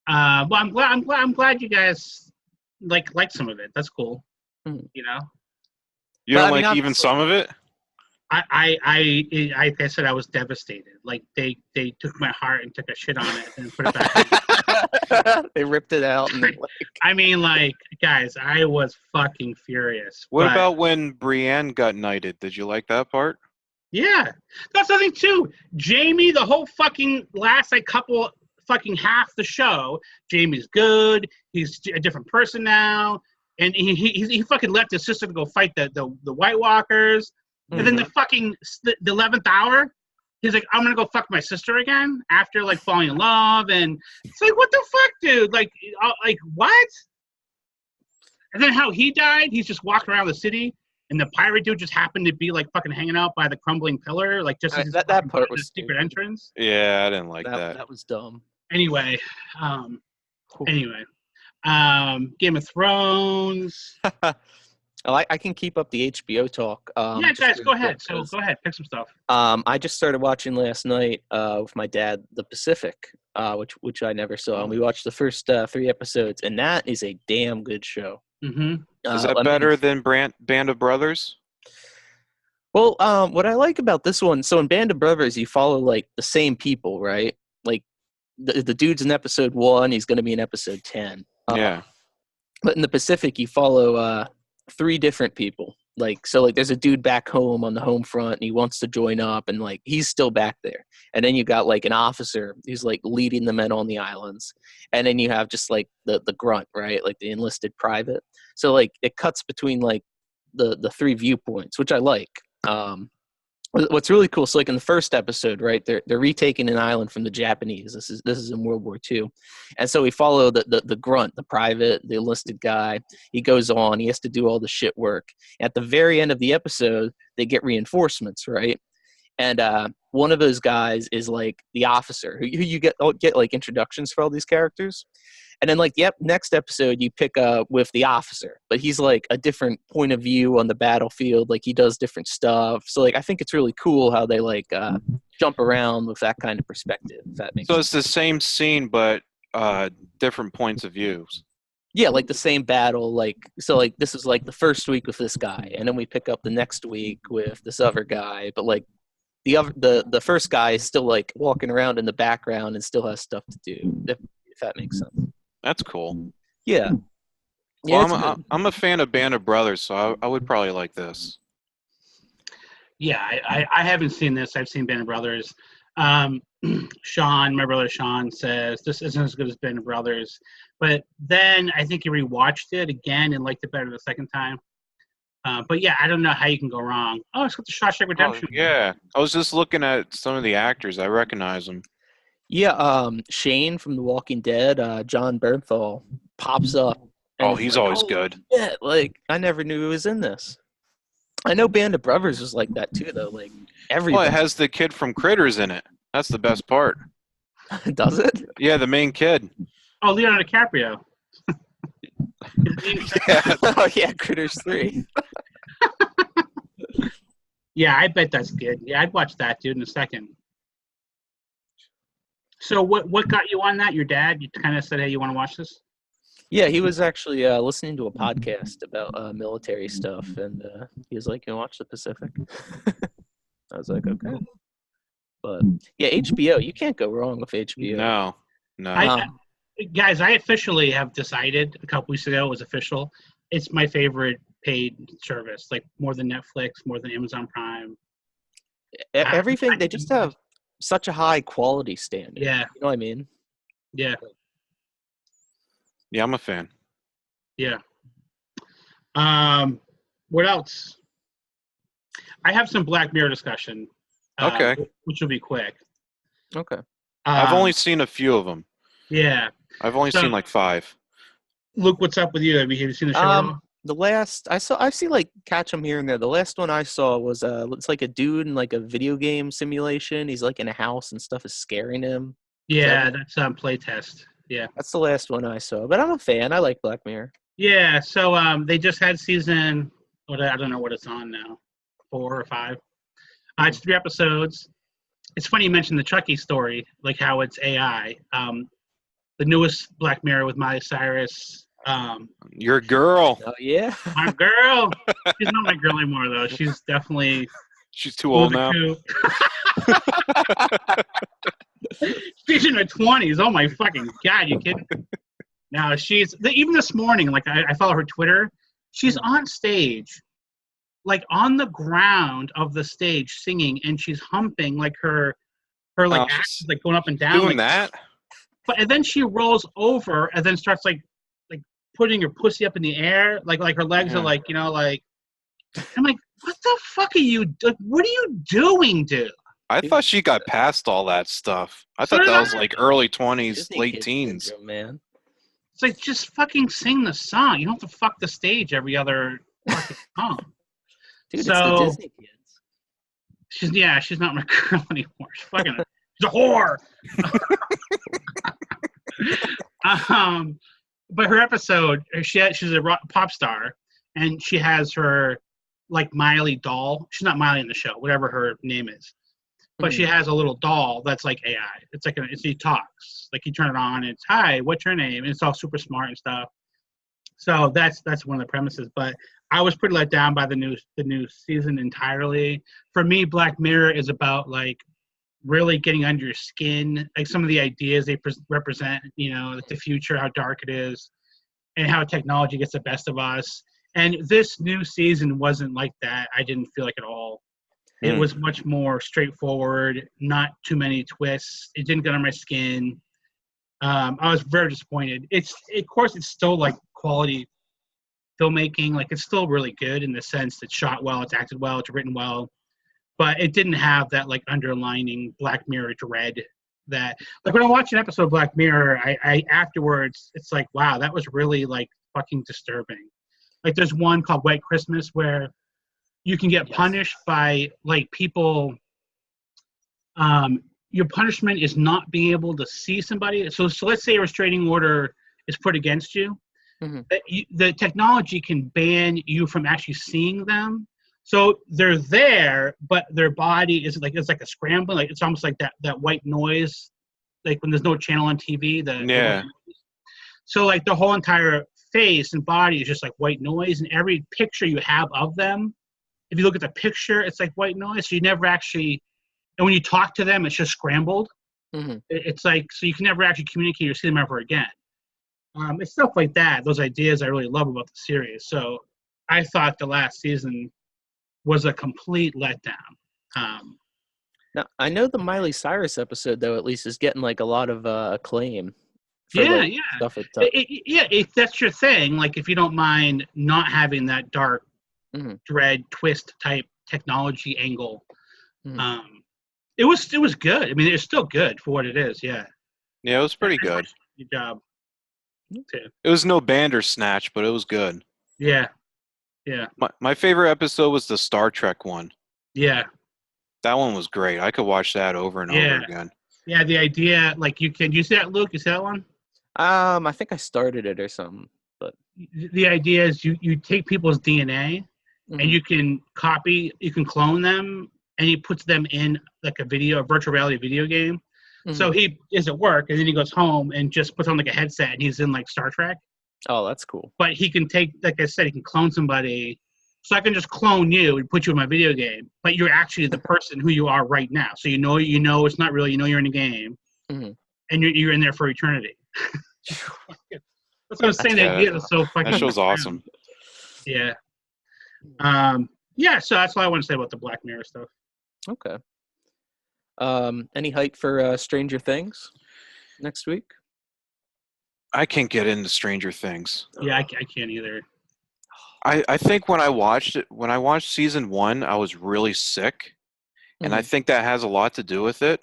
Well, I'm glad you guys like some of it. That's cool. You know. You don't like even some of it? I said I was devastated. Like they took my heart and took a shit on it and put it back. They ripped it out. And I mean, like, guys, I was fucking furious. What about when Brienne got knighted? Did you like that part? Yeah, that's the thing too. Jamie, the whole fucking last fucking half the show, Jamie's good. He's a different person now, and he fucking left his sister to go fight the White Walkers. And then the 11th hour, he's like, I'm gonna go fuck my sister again after like falling in love, and it's like, what the fuck, dude? Like what? And then how he died? He's just walking around the city, and the pirate dude just happened to be like fucking hanging out by the crumbling pillar, like just that part was secret entrance. Yeah, I didn't like that. That was dumb. Anyway, Game of Thrones. I can keep up the HBO talk. Yeah, guys, go ahead. So go ahead, pick some stuff. I just started watching last night with my dad, The Pacific, which I never saw, and we watched the first 3 episodes, and that is a damn good show. Mm-hmm. Is that better than Band of Brothers? Well, what I like about this one, so in Band of Brothers, you follow like the same people, right? Like the dude's in episode 1, he's going to be in episode 10. Yeah. But in the Pacific, you follow 3 different people. Like, so like there's a dude back home on the home front and he wants to join up, and like he's still back there. And then you got like an officer who's like leading the men on the islands. And then you have just like the grunt, right? Like the enlisted private. So like it cuts between like the 3 viewpoints, which I like. What's really cool, so like in the first episode, right, they're retaking an island from the Japanese. This is in World War II. And so we follow the grunt, the private, the enlisted guy. He goes on, he has to do all the shit work. At the very end of the episode, they get reinforcements, right? And one of those guys is like the officer who you get like introductions for all these characters. And then like the next episode you pick up with the officer, but he's like a different point of view on the battlefield. Like he does different stuff. So like I think it's really cool how they like jump around with that kind of perspective. If that makes sense. It's the same scene, but different points of views. Yeah, like the same battle. Like so, like this is like the first week with this guy, and then we pick up the next week with this other guy. But like the first guy is still like walking around in the background and still has stuff to do. If that makes sense. That's cool. Yeah. Well, I'm a fan of Band of Brothers, so I would probably like this. Yeah, I haven't seen this. I've seen Band of Brothers. Sean, my brother Sean, says this isn't as good as Band of Brothers. But then I think he rewatched it again and liked it better the second time. But yeah, I don't know how you can go wrong. Oh, it's got the Shawshank Redemption. Oh, yeah. I was just looking at some of the actors. I recognize them. Yeah, Shane from The Walking Dead, John Bernthal pops up. and Oh, it's he's like, always "Oh, good. Yeah, like I never knew he was in this. I know Band of Brothers was like that too, though. Like Well, everybody it has the kid from Critters in it. That's the best part. does it. Yeah, the main kid. Oh, Leonardo DiCaprio. Yeah. Oh yeah, Critters 3. Yeah, I bet that's good. Yeah, I'd watch that, dude, in a second. So what got you on that? Your dad? You kind of said, hey, you want to watch this? Yeah, he was actually listening to a podcast about military stuff, and he was like, "You watch the Pacific?" I was like, "Okay." But yeah, HBO. You can't go wrong with HBO. No. Guys, I officially have decided a couple weeks ago, it was official. It's my favorite paid service, like more than Netflix, more than Amazon Prime. Everything, they just have such a high quality standard. Yeah. You know what I mean? Yeah. Yeah, I'm a fan. Yeah. What else? I have some Black Mirror discussion. Okay. Which will be quick. Okay. I've only seen a few of them. Yeah. I've only seen like 5. Luke, what's up with you? Have you seen the show at all? The last I've seen like catch them here and there. The last one I saw was it's like a dude in like a video game simulation. He's like in a house and stuff is scaring him. Yeah, that's playtest. Yeah. That's the last one I saw. But I'm a fan. I like Black Mirror. Yeah, so they just had season, I don't know what it's on now, 4 or 5. It's 3 episodes. It's funny you mentioned the Chucky story, like how it's AI. The newest Black Mirror with Miley Cyrus. Your girl. Oh yeah. My girl. She's not my girl anymore though. She's definitely. She's too old now. She's in her 20s. Oh my fucking god! You kidding? Now even this morning. Like I follow her Twitter. She's on stage, like on the ground of the stage singing, and she's humping like her like act is like going up and down. Doing like, that. And then she rolls over and then starts like putting her pussy up in the air, like her legs are like, like. I'm like, what the fuck are you? What are you doing, dude? I thought she got past all that stuff. I thought that was like early 20s, Disney late kids teens. syndrome, man. It's like just fucking sing the song. You don't have to fuck the stage every other fucking song. Dude, it's the Disney kids. She's not my girl anymore. She's a whore. But her episode, she's a pop star, and she has her like Miley doll. She's not Miley in the show, whatever her name is, but she has a little doll that's like AI. It's like he talks. Like you turn it on, and it's hi, what's your name? And it's all super smart and stuff. So that's one of the premises. But I was pretty let down by the new season entirely. For me, Black Mirror is about like really getting under your skin, like some of the ideas they represent, like the future, how dark it is, and how technology gets the best of us. And this new season wasn't like that. I didn't feel like at all. It was much more straightforward, not too many twists. It didn't get under my skin. I was very disappointed. Of course, it's still like quality filmmaking. Like it's still really good in the sense that it's shot well, it's acted well, it's written well. But it didn't have that like underlining Black Mirror dread that like when I watch an episode of Black Mirror, I afterwards it's like, wow, that was really like fucking disturbing. Like there's one called White Christmas where you can get punished by like people. Your punishment is not being able to see somebody. So let's say a restraining order is put against you. Mm-hmm. The technology can ban you from actually seeing them. So they're there, but their body is like it's like a scrambling. Like it's almost like that white noise, like when there's no channel on TV. So like the whole entire face and body is just like white noise, and every picture you have of them, if you look at the picture, it's like white noise. So you never actually, and when you talk to them, it's just scrambled. Mm-hmm. It's like so you can never actually communicate or see them ever again. It's stuff like that. Those ideas I really love about the series. So I thought the last season was a complete letdown. Now I know the Miley Cyrus episode though at least is getting like a lot of acclaim. Stuff if that's your thing, like if you don't mind not having that dark dread twist type technology angle, It was good. I mean, it's still good for what it is. Yeah. Yeah, it was pretty good. Good job. Too. It was no Bandersnatch, but it was good. Yeah. Yeah. My favorite episode was the Star Trek one. Yeah. That one was great. I could watch that over and over again. Yeah, the idea, like, you see that, Luke? You see that one? I think I started it or something, but the idea is you take people's DNA and you can clone them, and he puts them in like a virtual reality video game. So he is at work, and then he goes home and just puts on like a headset, and he's in like Star Trek. Oh, that's cool. But he can take, like I said, he can clone somebody. So I can just clone you and put you in my video game, but you're actually the person who you are right now. So you know it's not real. You know you're in a game, and you're in there for eternity. That's what I'm saying. The idea is so fucking. That show's awesome. Yeah. Yeah. So that's all I want to say about the Black Mirror stuff. Okay. Any hype for Stranger Things next week? I can't get into Stranger Things. Yeah, I can't either. I think when I watched season 1, I was really sick, and I think that has a lot to do with it.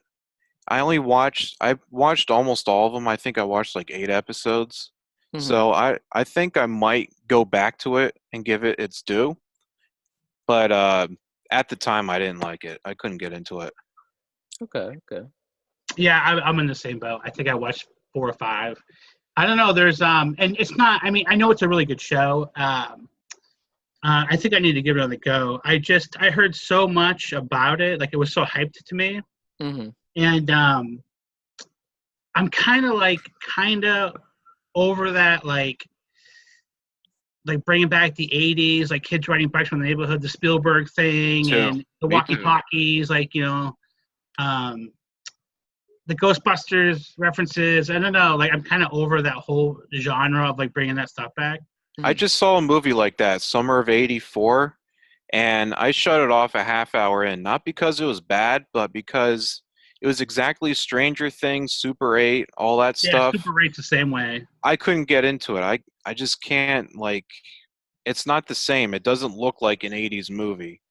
I watched almost all of them. I think I watched like 8 episodes. So I think I might go back to it and give it its due. But at the time, I didn't like it. I couldn't get into it. Okay. Yeah, I'm in the same boat. I think I watched 4 or 5. I don't know. There's and it's not. I mean, I know it's a really good show. I think I need to give it another go. I heard so much about it. Like, it was so hyped to me. And I'm kind of over that, like bringing back the 80s, like kids riding bikes from the neighborhood, the Spielberg thing, and the walkie-talkies, like, the Ghostbusters references. I don't know. Like, I'm kind of over that whole genre of like bringing that stuff back. I just saw a movie like that, Summer of '84, and I shut it off a half hour in, not because it was bad, but because it was exactly Stranger Things, Super 8, all that stuff. Yeah, Super 8's the same way. I couldn't get into it. I just can't, like, it's not the same. It doesn't look like an 80s movie.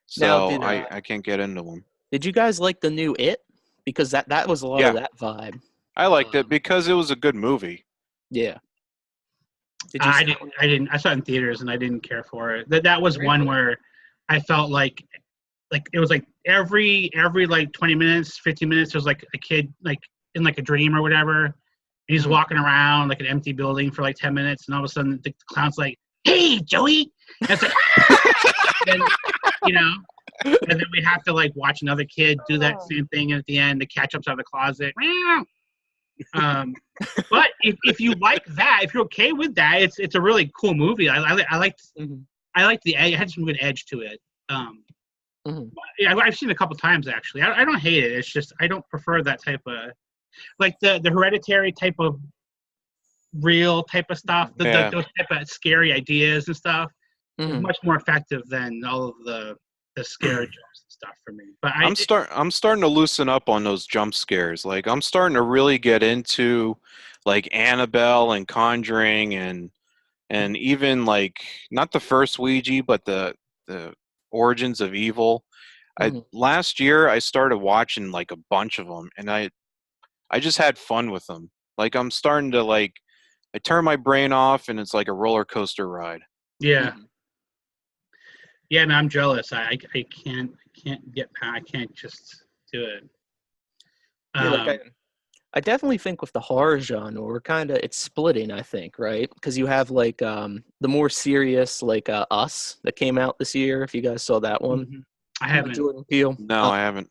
So I can't get into them. Did you guys like the new It? Because that was a lot of that vibe. I liked it because it was a good movie. Yeah. I didn't. I saw it in theaters and I didn't care for it. That was one where I felt like it was like every like 20 minutes, 15 minutes, there's like a kid like in like a dream or whatever. And he's walking around like an empty building for like 10 minutes, and all of a sudden the clown's like, "Hey, Joey!" And it's like, and, and then we have to like watch another kid do that same thing, and at the end the catch up's out of the closet. But if you like that, if you're okay with that, it's a really cool movie. I liked the it had some good edge to it. Yeah, I've seen it a couple times actually. I don't hate it. It's just I don't prefer that type of like the Hereditary type of real type of stuff. Those type of scary ideas and stuff. Much more effective than all of the scare jumps and stuff for me. But I'm starting to loosen up on those jump scares. Like, I'm starting to really get into like Annabelle and Conjuring and even like not the first Ouija, but the Origins of Evil. Last year I started watching like a bunch of them, and I just had fun with them. Like, I'm starting to I turn my brain off, and it's like a roller coaster ride. Yeah. Yeah, no, I'm jealous. I can't get past. I can't just do it. I definitely think with the horror genre, it's splitting. I think, right? Because you have like the more serious like Us that came out this year. If you guys saw that one, I haven't. Jordan Peele. No, I haven't.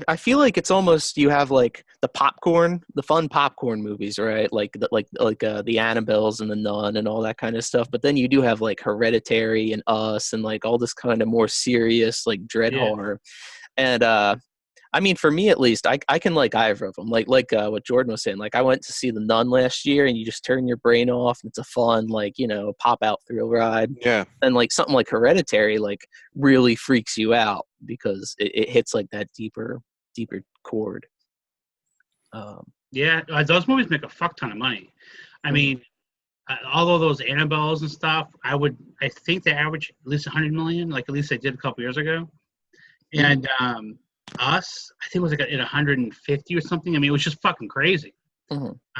I feel like it's almost you have like the fun popcorn movies, right? Like the Annabelles and the Nun and all that kind of stuff. But then you do have like Hereditary and Us and like all this kind of more serious like dread horror. And I mean, for me at least, I can like either of them. Like what Jordan was saying. Like, I went to see the Nun last year, and you just turn your brain off. And it's a fun pop out thrill ride. Yeah. And like something like Hereditary like really freaks you out because it hits like that deeper chord. Those movies make a fuck ton of money. I mean, although those Annabelles and stuff, I think they average at least 100 million. Like, at least they did a couple years ago. And Us, I think it was like at 150 or something. I mean, it was just fucking crazy,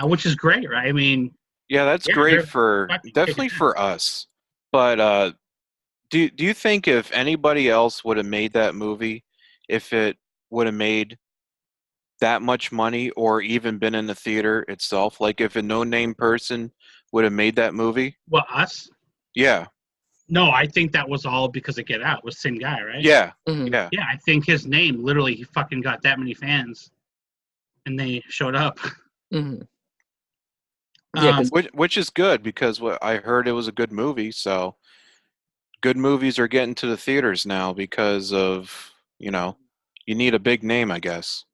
which is great, right? I mean, Yeah, that's great for definitely for us. But do you think if anybody else would have made that movie, if it would have made that much money or even been in the theater itself, like if a no-name person would have made that movie? Well, Us? Yeah. No, I think that was all because of Get Out. It was the same guy, right? Yeah. Yeah, I think his name, literally, he fucking got that many fans, and they showed up. Yeah, Which is good because what I heard, it was a good movie. So good movies are getting to the theaters now because of, you need a big name, I guess.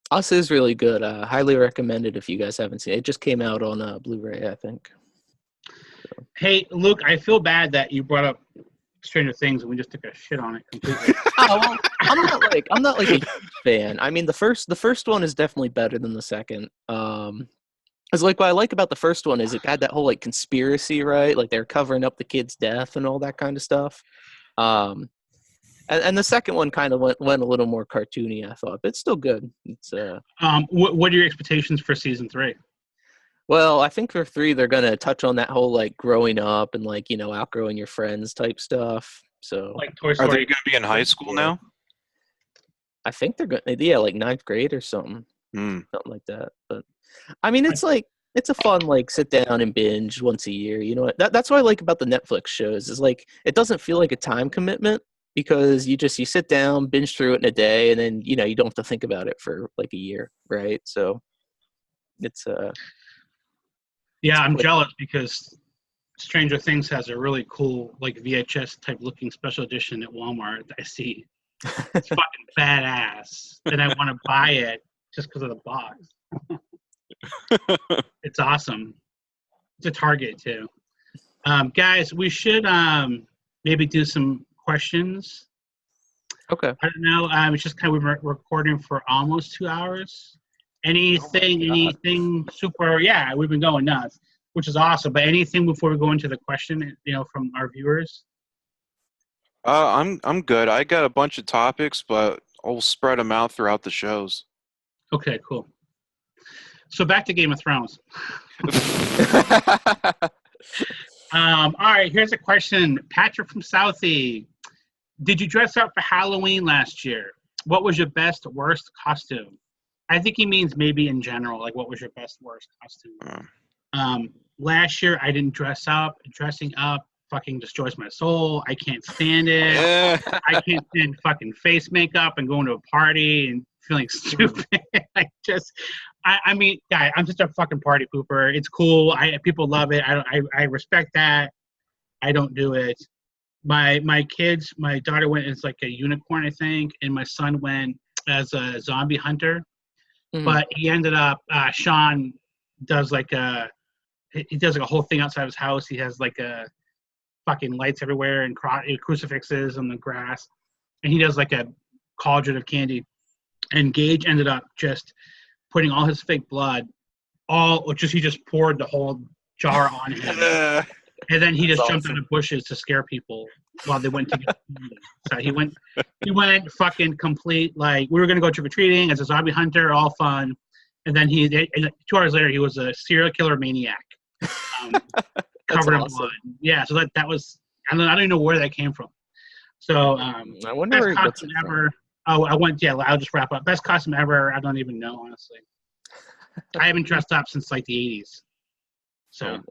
Us is really good. Highly recommended if you guys haven't seen it. It just came out on Blu-ray, I think. So. Hey, Luke, I feel bad that you brought up Stranger Things and we just took a shit on it completely. Well, I'm not like a huge fan. I mean, the first one is definitely better than the second. Because like what I like about the first one is it had that whole like conspiracy, right? Like they're covering up the kid's death and all that kind of stuff. And the second one kind of went a little more cartoony, I thought, but it's still good. It's what are your expectations for season 3? Well, I think for 3 they're gonna touch on that whole like growing up and like outgrowing your friends type stuff. So like Toy Story. Are they going to be in high school now? I think they're going like 9th grade or something, something like that. But I mean, it's like it's a fun like sit down and binge once a year. You know, that's what I like about the Netflix shows is like it doesn't feel like a time commitment because you sit down, binge through it in a day, and then you don't have to think about it for like a year, right? So it's yeah, I'm jealous because Stranger Things has a really cool like VHS type looking special edition at Walmart that I see. It's fucking badass, and I want to buy it just because of the box. It's awesome. It's a Target too. Guys, we should maybe do some questions. Okay. I don't know. It's just kind of we're recording for almost 2 hours. Anything super? Yeah, we've been going nuts, which is awesome. But anything before we go into the question, from our viewers? I'm good. I got a bunch of topics, but I'll spread them out throughout the shows. Okay, cool. So back to Game of Thrones. All right, here's a question. Patrick from Southie. Did you dress up for Halloween last year? What was your best, worst costume? I think he means maybe in general, like what was your best, worst costume? Last year, I didn't dress up. Dressing up fucking destroys my soul. I can't stand it. I can't stand fucking face makeup and going to a party and feeling stupid. I mean, guy, I'm just a fucking party pooper. It's cool. People love it. I respect that. I don't do it. My kids, my daughter went as like a unicorn, I think, and my son went as a zombie hunter. But he ended up, Sean does like a whole thing outside his house. He has like a fucking lights everywhere and crucifixes on the grass. And he does like a cauldron of candy. And Gage ended up just putting all his fake blood, he just poured the whole jar on him. And then he just jumped out of bushes to scare people while they went to get candy. So he went fucking complete, like, we were going to go trick-or-treating as a zombie hunter, all fun. And then 2 hours later, he was a serial killer maniac. Covered in blood. Yeah, so that was, I don't even know where that came from. So, I wonder best costume ever. Oh, I'll just wrap up. Best costume ever, I don't even know, honestly. I haven't dressed up since like the 80s. So.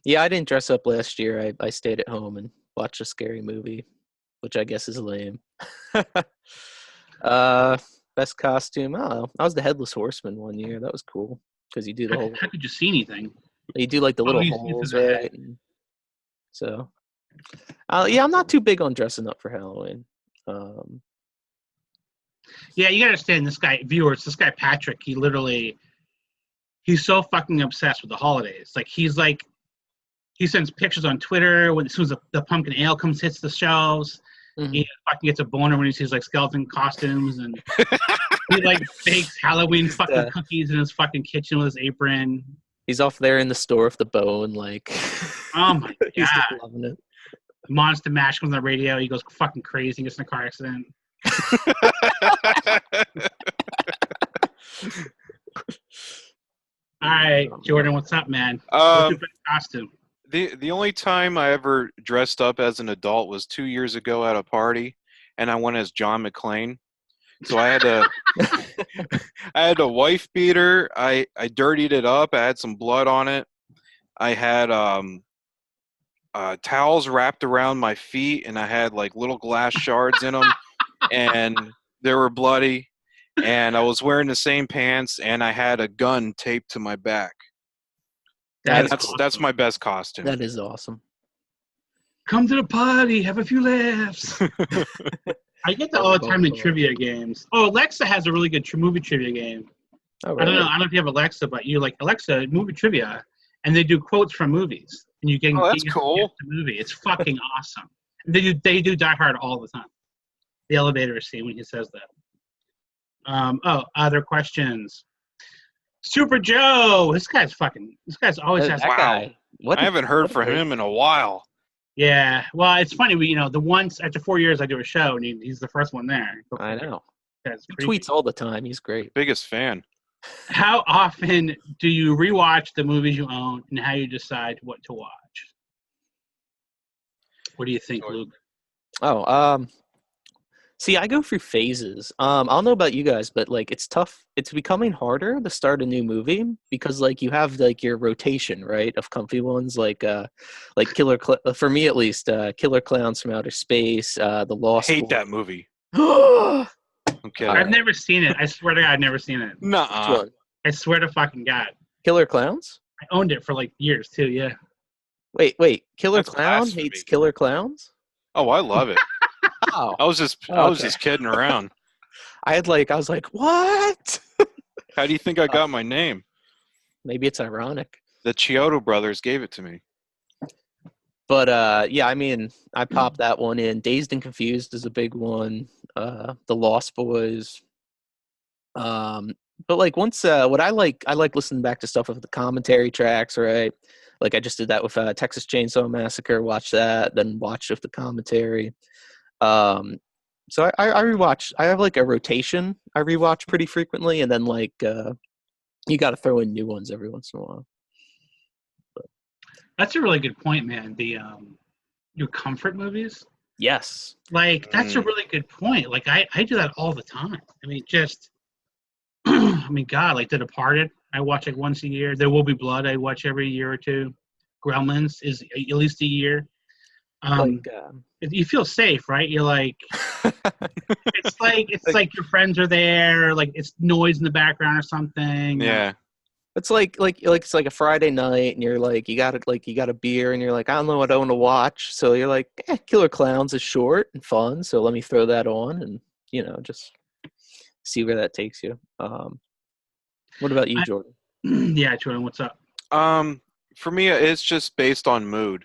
Yeah, I didn't dress up last year. I stayed at home and watched a scary movie, which I guess is lame. Best costume, I was the Headless Horseman one year. That was cool because you do the whole. How could you see anything? You do like the little holes, right? So, yeah, I'm not too big on dressing up for Halloween. Yeah, you gotta understand this guy, viewers. This guy Patrick, he's so fucking obsessed with the holidays. Like he sends pictures on Twitter as soon as the pumpkin ale hits the shelves. He fucking gets a boner when he sees like skeleton costumes, and he like bakes Halloween fucking cookies in his fucking kitchen with his apron. He's off there in the store with the bone, like. Oh my god, he's just loving it. Monster Mash comes on the radio. He goes fucking crazy. He gets in a car accident. All right, Jordan, what's up, man? What's your best costume? The only time I ever dressed up as an adult was 2 years ago at a party, and I went as John McClane. So I had a I had a wife beater. I dirtied it up. I had some blood on it. I had towels wrapped around my feet, and I had like little glass shards in them, and they were bloody. And I was wearing the same pants, and I had a gun taped to my back. That's my best costume. That is awesome. Come to the party, have a few laughs. I get that all the time in trivia games. Oh, Alexa has a really good movie trivia game. Oh, really? I don't know if you have Alexa, but you like Alexa movie trivia, and they do quotes from movies, and you can that's cool. Guess the movie. It's fucking awesome. They do Die Hard all the time. The elevator scene when he says that. Other questions. Super Joe. This guy's always has that guy. I haven't heard from him in a while. Yeah. Well, it's funny. The once after 4 years I do a show, and he's the first one there. I know. That's he tweets all the time. He's great. Biggest fan. How often do you rewatch the movies you own, and how you decide what to watch? What do you think, Luke? See, I go through phases. I don't know about you guys, but like it's tough. It's becoming harder to start a new movie because like you have like your rotation, right, of comfy ones like for me at least, Killer Clowns from Outer Space, The Lost. I hate that movie. Okay. I've never seen it. I swear to God, I've never seen it. Nuh-uh. I swear to fucking God. Killer Clowns? I owned it for like years too. Yeah. Wait. Killer That's Clown blasphemy. hates Killer Clowns? Oh, I love it. Oh. I was just kidding around. I was like, what? How do you think I got my name? Maybe it's ironic. The Chiodo brothers gave it to me. But yeah, I mean, I popped that one in. Dazed and Confused is a big one. The Lost Boys. But like once what I like listening back to stuff with the commentary tracks, right? Like I just did that with Texas Chainsaw Massacre, watched that, then watched with the commentary. So I rewatch. I have like a rotation. I rewatch pretty frequently, and then like you got to throw in new ones every once in a while. But. That's a really good point, man. The your comfort movies. Yes. Like that's a really good point. Like I do that all the time. I mean, just God, like The Departed, I watch like once a year. There Will Be Blood, I watch every year or two. Gremlins is at least a year. You feel safe, right? You're like, it's like your friends are there, like it's noise in the background or something. Yeah. It's like it's like a Friday night, and you're like you got a beer, and you're like, I don't know what I want to watch, so you're like, Killer Clowns is short and fun, so let me throw that on, and just see where that takes you. What about you, Jordan? Yeah, Jordan, what's up? For me, it's just based on mood.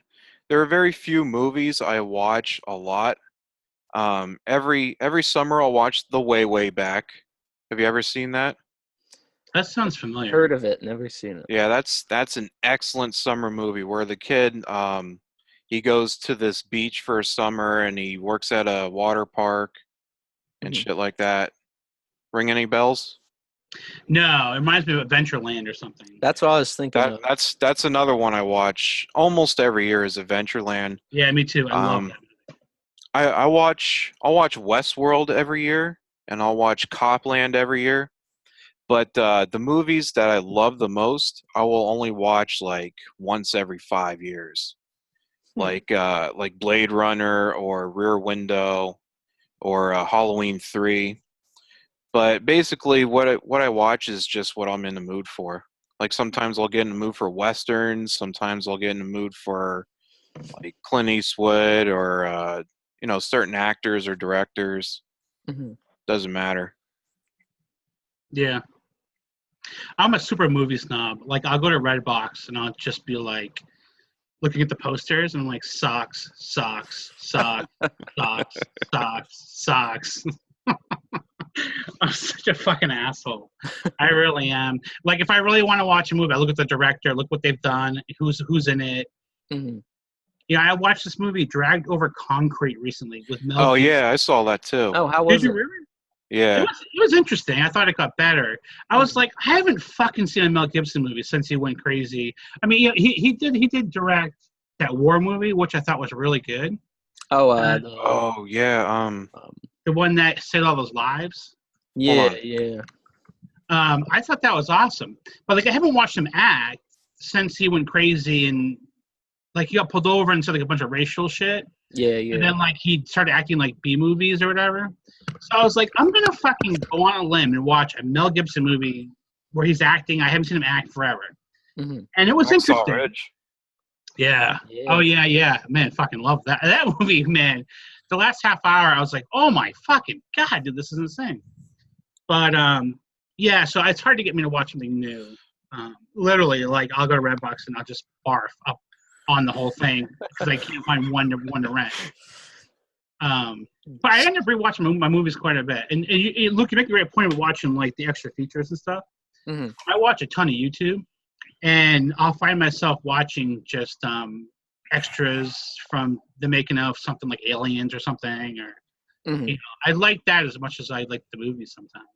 There are very few movies I watch a lot. Every summer I'll watch The Way Back. Have you ever seen that? That sounds familiar. Heard of it, never seen it. Yeah, that's an excellent summer movie where the kid he goes to this beach for a summer and he works at a water park and shit like that. Ring any bells? No, it reminds me of Adventureland or something. That's what I was thinking of. That's another one I watch almost every year is Adventureland. Yeah, me too. I love that. I'll watch Westworld every year and I'll watch Copland every year. But the movies that I love the most, I will only watch like once every 5 years. Like Blade Runner or Rear Window or Halloween 3. But basically, what I watch is just what I'm in the mood for. Like sometimes I'll get in the mood for westerns. Sometimes I'll get in the mood for like Clint Eastwood or certain actors or directors. Doesn't matter. Yeah, I'm a super movie snob. Like I'll go to Redbox and I'll just be like looking at the posters and I'm like socks. I'm such a fucking asshole. I really am. Like, if I really want to watch a movie, I look at the director, look what they've done, who's in it. Yeah, I watched this movie, Dragged Over Concrete, recently with Mel. Oh Gibson. yeah, I saw that too. Oh, how Did was you it? really? Yeah. It was interesting. I thought it got better. I was like, I haven't fucking seen a Mel Gibson movie since he went crazy. I mean, yeah, he did direct that war movie, which I thought was really good. Oh, Oh yeah. The one that saved all those lives. yeah, on. yeah. I thought that was awesome. But like, I haven't watched him act since he went crazy and like he got pulled over and said like a bunch of racial shit. Yeah, yeah. And then like he started acting like B movies or whatever. So I was like, I'm gonna fucking go on a limb and watch a Mel Gibson movie where he's acting. I haven't seen him act forever, and it was interesting. Yeah. Yeah. Oh yeah. Man, fucking love that movie, man. The last half hour, I was like, oh my fucking god, dude, this is insane. But yeah. So it's hard to get me to watch something new. Literally, like I'll go to Redbox and I'll just barf up on the whole thing because I can't find one to rent. But I end up rewatching my movies quite a bit. And Luke, you make a great point of watching like the extra features and stuff. Mm-hmm. I watch a ton of YouTube, and I'll find myself watching just extras from the making of something like Aliens or something. Or Mm-hmm. you know, I like that as much as I like the movies sometimes.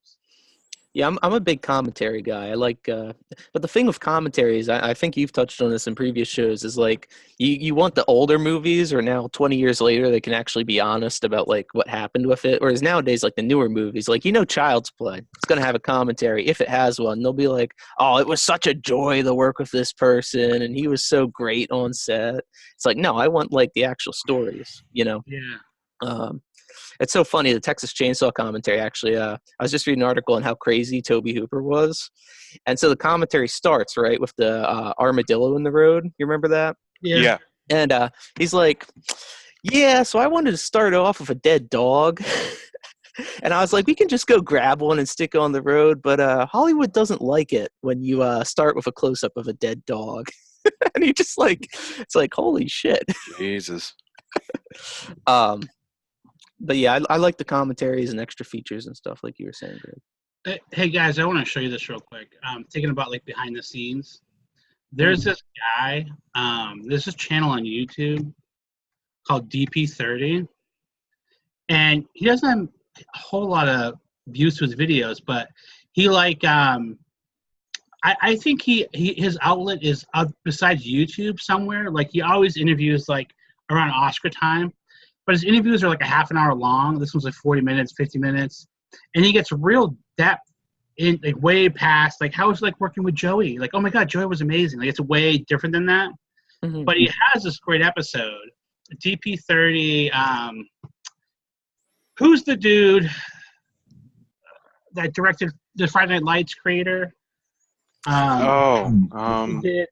Yeah, I'm a big commentary guy. I like, but the thing with commentary is, I think you've touched on this in previous shows, is like you want the older movies, or now 20 years later, they can actually be honest about like what happened with it. Whereas nowadays, like the newer movies, like Child's Play, it's gonna have a commentary if it has one. They'll be like, oh, it was such a joy to work with this person, and he was so great on set. It's like, no, I want like the actual stories, Yeah. It's so funny. The Texas Chainsaw commentary, actually, I was just reading an article on how crazy Tobe Hooper was. And so the commentary starts, right, with the armadillo in the road. You remember that? Yeah. And he's like, yeah, so I wanted to start off with a dead dog. And I was like, we can just go grab one and stick it on the road. But Hollywood doesn't like it when you start with a close-up of a dead dog. And he just like, it's like, holy shit. Jesus. But yeah, I like the commentaries and extra features and stuff, like you were saying, Greg. Hey guys, I want to show you this real quick. Thinking about like behind the scenes. There's this guy. There's this channel on YouTube called DP30, and he doesn't have a whole lot of views to his videos, but he like I think his outlet is besides YouTube somewhere. Like he always interviews like around Oscar time. But his interviews are like a half an hour long. This one's like 40 minutes, 50 minutes. And he gets real depth in like way past like how it's like working with Joey. Like, oh my God, Joey was amazing. Like it's way different than that. Mm-hmm. But he has this great episode. DP30, who's the dude that directed the Friday Night Lights creator? He did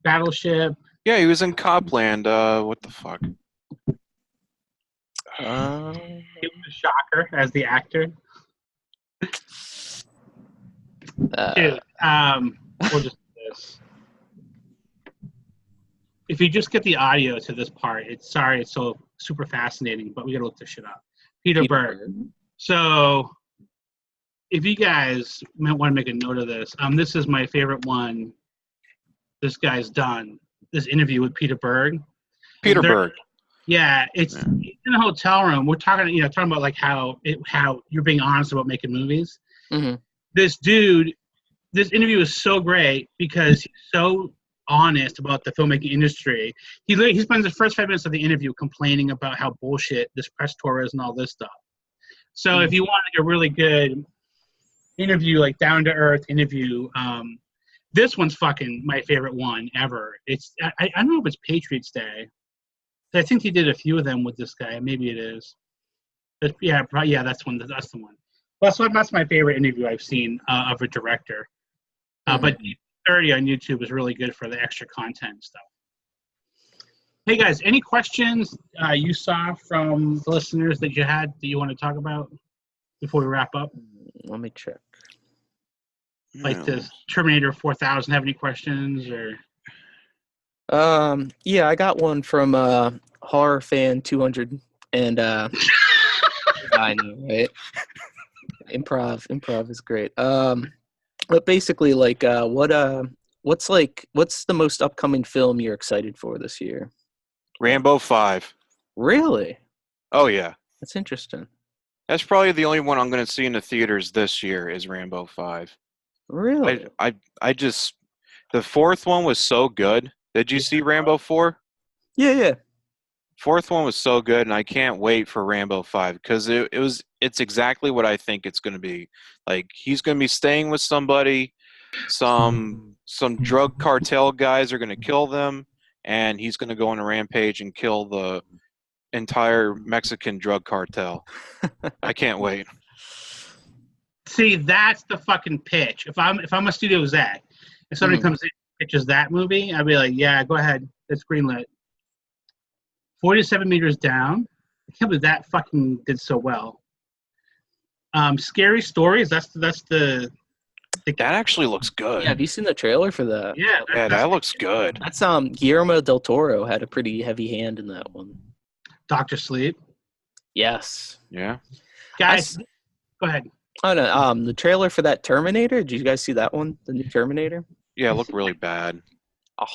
Battleship. Yeah, he was in Copland. What the fuck? He was a shocker as the actor. Dude, we'll just do this. If you just get the audio to this part, it's so super fascinating, but we gotta look this shit up. Peter Berg. So if you guys might want to make a note of this, this is my favorite one this guy's done. This interview with Peter Berg. Peter Berg. Yeah, it's in a hotel room. We're talking about like how you're being honest about making movies. Mm-hmm. This dude, this interview is so great because he's so honest about the filmmaking industry. He spends the first 5 minutes of the interview complaining about how bullshit this press tour is and all this stuff. So if you want like a really good interview, like down to earth interview, this one's fucking my favorite one ever. It's I don't know if it's Patriots Day. I think he did a few of them with this guy. Maybe it is. But yeah, that's the one. Well, that's my favorite interview I've seen of a director. But 30 on YouTube is really good for the extra content and stuff. Hey guys, any questions you saw from the listeners that you had that you want to talk about before we wrap up? Let me check. Like does Terminator 4000 have any questions or? Yeah, I got one from Horror Fan 200, and I know, right? Improv is great. But basically, like, what's the most upcoming film you're excited for this year? Rambo 5. Really? Oh yeah. That's interesting. That's probably the only one I'm going to see in the theaters this year is Rambo 5. Really? I just the fourth one was so good. Did you see Rambo 4? Yeah. Fourth one was so good, and I can't wait for Rambo 5 because it's exactly what I think it's going to be. Like he's going to be staying with somebody, some drug cartel guys are going to kill them, and he's going to go on a rampage and kill the entire Mexican drug cartel. I can't wait. See, that's the fucking pitch. If I'm a studio exec, if somebody comes in and pitches that movie, I'd be like, yeah, go ahead, it's greenlit. 47 Meters Down. I can't believe that fucking did so well. Scary Stories. That's the. That actually looks good. Yeah, have you seen the trailer for that? Yeah, that looks good. That's Guillermo del Toro had a pretty heavy hand in that one. Dr. Sleep. Yes. Yeah. Guys, go ahead. Oh no, the trailer for that Terminator. Did you guys see that one? The new Terminator? Yeah, it looked really bad. Oh,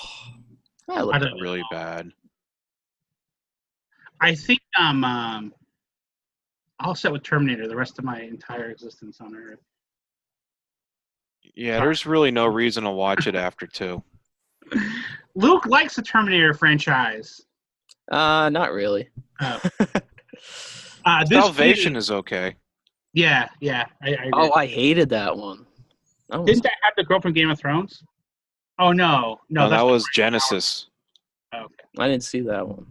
that looked really bad. I think I'll set with Terminator the rest of my entire existence on Earth. Yeah, there's really no reason to watch it after 2. Luke likes the Terminator franchise. Not really. Salvation is okay. Yeah. I I hated that one. Didn't that have the girl from Game of Thrones? Oh no, that was Genesis. Okay. I didn't see that one.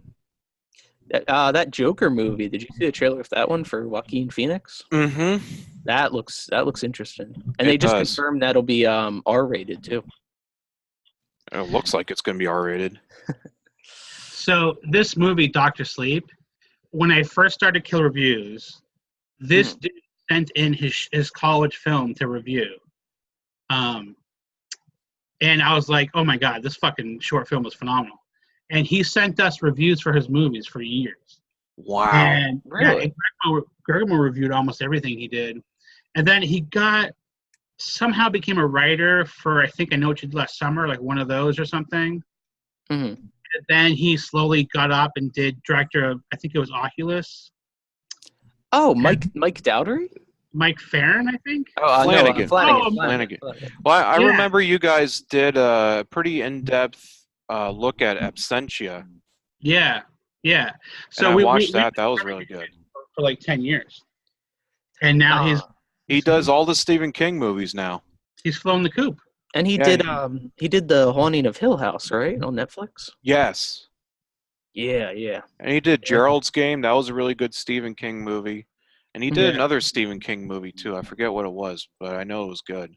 That Joker movie. Did you see the trailer for that one for Joaquin Phoenix? Mm-hmm. That looks interesting, and they just confirmed that'll be R-rated too. It looks like it's going to be R-rated. So this movie, Dr. Sleep, when I first started Kill Reviews, this dude sent in his college film to review. And I was like, oh my God, this fucking short film was phenomenal. And he sent us reviews for his movies for years. Wow. And, really? Yeah, Gregomo reviewed almost everything he did. And then he somehow became a writer for, I think I Know What You Did Last Summer, like one of those or something. Mm-hmm. And then he slowly got up and did director of, I think it was Oculus. Oh, Mike Dowdery? Mike Farron, I think. Oh, Flanagan. Flanagan. Well, I remember you guys did a pretty in-depth look at Absentia. Yeah. So and we watched that. That was really good. For like 10 years. And now he does all the Stephen King movies now. He's flown the coop. And he did The Haunting of Hill House, right, on Netflix? Yes. Yeah. And he did Gerald's Game. That was a really good Stephen King movie. And he did another Stephen King movie too. I forget what it was, but I know it was good.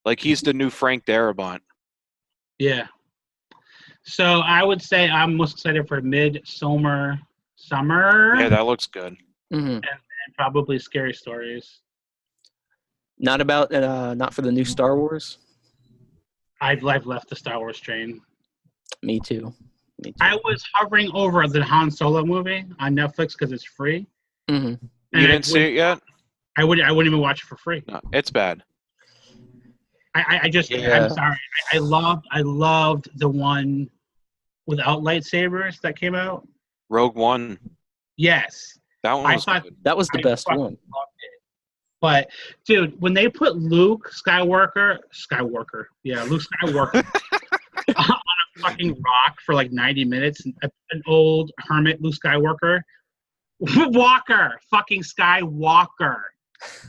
Like he's the new Frank Darabont. Yeah. So I would say I'm most excited for Midsummer. Yeah, that looks good. Mm-hmm. And probably Scary Stories. Not for the new Star Wars? I've left the Star Wars train. Me too. I was hovering over the Han Solo movie on Netflix because it's free. Mm-hmm. You didn't see it yet? I wouldn't even watch it for free. No, it's bad. I'm sorry. I loved the one without lightsabers that came out. Rogue One. Yes. That one was good. That was the best one. But dude, when they put Luke Skywalker on a fucking rock for like 90 minutes, an old hermit Luke Skywalker, fucking Skywalker.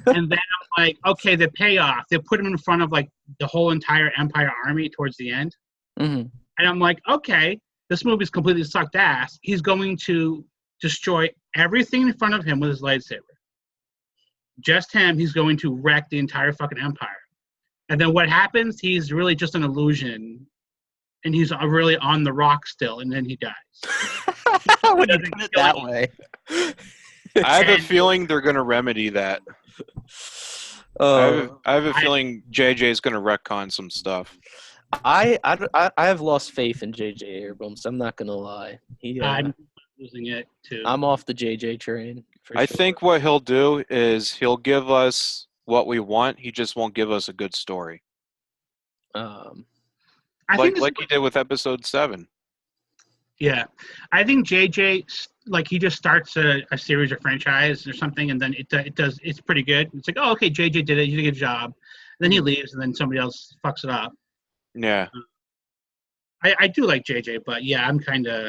And then I'm like, okay, the payoff. They put him in front of like the whole entire Empire army towards the end. Mm-hmm. And I'm like, okay, this movie's completely sucked ass. He's going to destroy everything in front of him with his lightsaber. Just him, he's going to wreck the entire fucking Empire. And then what happens? He's really just an illusion. And he's really on the rock still, and then he dies. When you put it that way. I have a feeling they're going to remedy that. I have a feeling JJ's going to retcon some stuff. I have lost faith in JJ Abrams. I'm not going to lie. I'm losing it too. I'm off the JJ train. I think what he'll do is he'll give us what we want. He just won't give us a good story. Like he did with episode 7. Yeah, I think JJ like he just starts a series or franchise or something, and then it's pretty good. It's like, oh, okay, JJ did it. You did a good job. And then he leaves, and then somebody else fucks it up. Yeah. I do like JJ, but yeah, I'm kind of.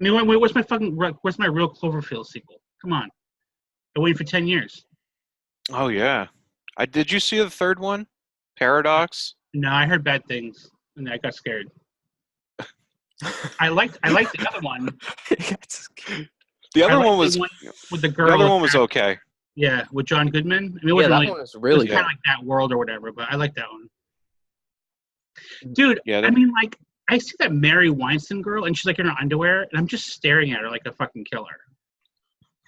I mean, where's my real Cloverfield sequel? Come on, I waited for 10 years. Oh yeah. Did you see the third one? Paradox? No, I heard bad things, and I got scared. I liked the other one. The other one was with the girl. The other one was okay. Yeah, with John Goodman. I mean, it Yeah, wasn't that really, one was really it was kind good. of like That World or whatever, but I like that one. Dude, Yeah, I mean, like, I see that Mary Weinstein girl, and she's like in her underwear, and I'm just staring at her like a fucking killer.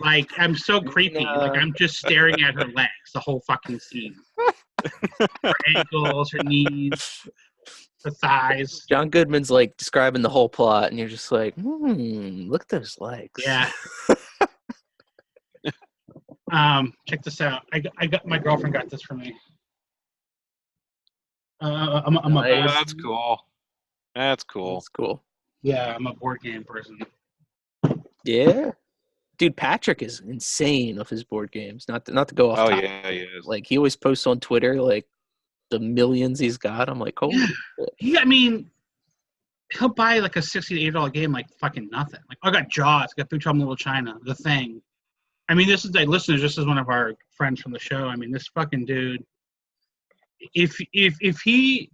Like, I'm so creepy. Like, I'm just staring at her legs the whole fucking scene. Her ankles, her knees, her thighs. John Goodman's like describing the whole plot, and you're just like, look at those legs. Yeah. Check this out. I got my girlfriend got this for me. I'm a board, That's cool. That's cool. That's cool. yeah, I'm a board game person. Yeah. Dude, Patrick is insane of his board games. Not to go off Oh topic. yeah, he is. Like, he always posts on Twitter, like, the millions he's got. I'm like, holy shit. I mean, he'll buy like a $60 game like fucking nothing. Like, I got Jaws, I got Big Trouble in Little China, The Thing. I mean, this is like listeners. This is one of our friends from the show. I mean, this fucking dude. If he,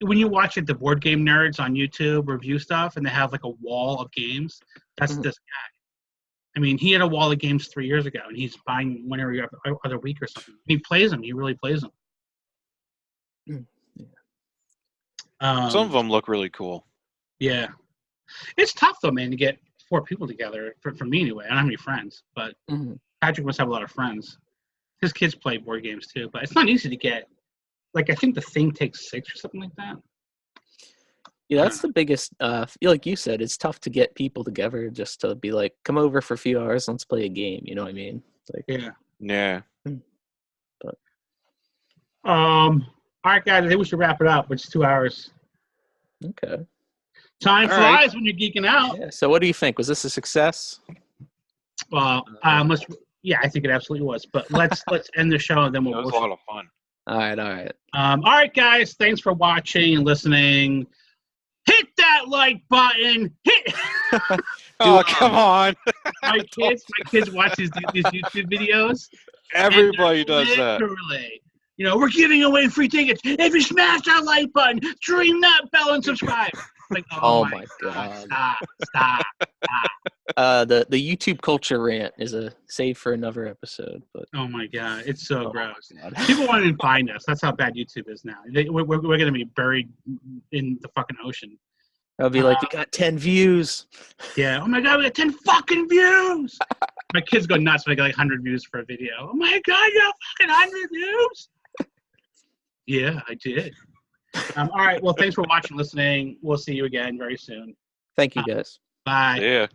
when you watch like the board game nerds on YouTube review stuff, and they have like a wall of games, that's this guy. I mean, he had a wall of games 3 years ago, and he's buying one every other week or something. He plays them. He really plays them. Some of them look really cool. Yeah, it's tough though, man, to get 4 people together. For me anyway, I don't have any friends, but Patrick must have a lot of friends. His kids play board games too, but it's not easy to get. Like, I think The Thing takes 6 or something like that. Yeah, that's the biggest. Like you said, it's tough to get people together just to be like, come over for a few hours, let's play a game. You know what I mean? Like, Yeah. But all right, guys, I think we should wrap it up. It's 2 hours. okay. Time All flies right. when you're geeking out. Yeah. So, what do you think? Was this a success? Well, yeah, I think it absolutely was. But let's end the show, and then It we'll. was a lot of fun. All right. All right. All right, guys. Thanks for watching and listening. Hit that like button. Hit. Oh, come on. My kids watch these YouTube videos. Everybody does that. Literally, we're giving away free tickets. If you smash that like button, dream that bell and subscribe. Like, Oh my God. Stop. The YouTube culture rant is a save for another episode. But Oh my God, it's so gross. God. People won't even find us. That's how bad YouTube is now. We're going to be buried in the fucking ocean. I'll be like, we got 10 views. Yeah. Oh my God, we got 10 fucking views. My kids go nuts when I get like 100 views for a video. Oh my God, you got fucking 100 views? Yeah, I did. All right. Well, thanks for watching, listening. We'll see you again very soon. Thank you, guys. Bye. Yeah.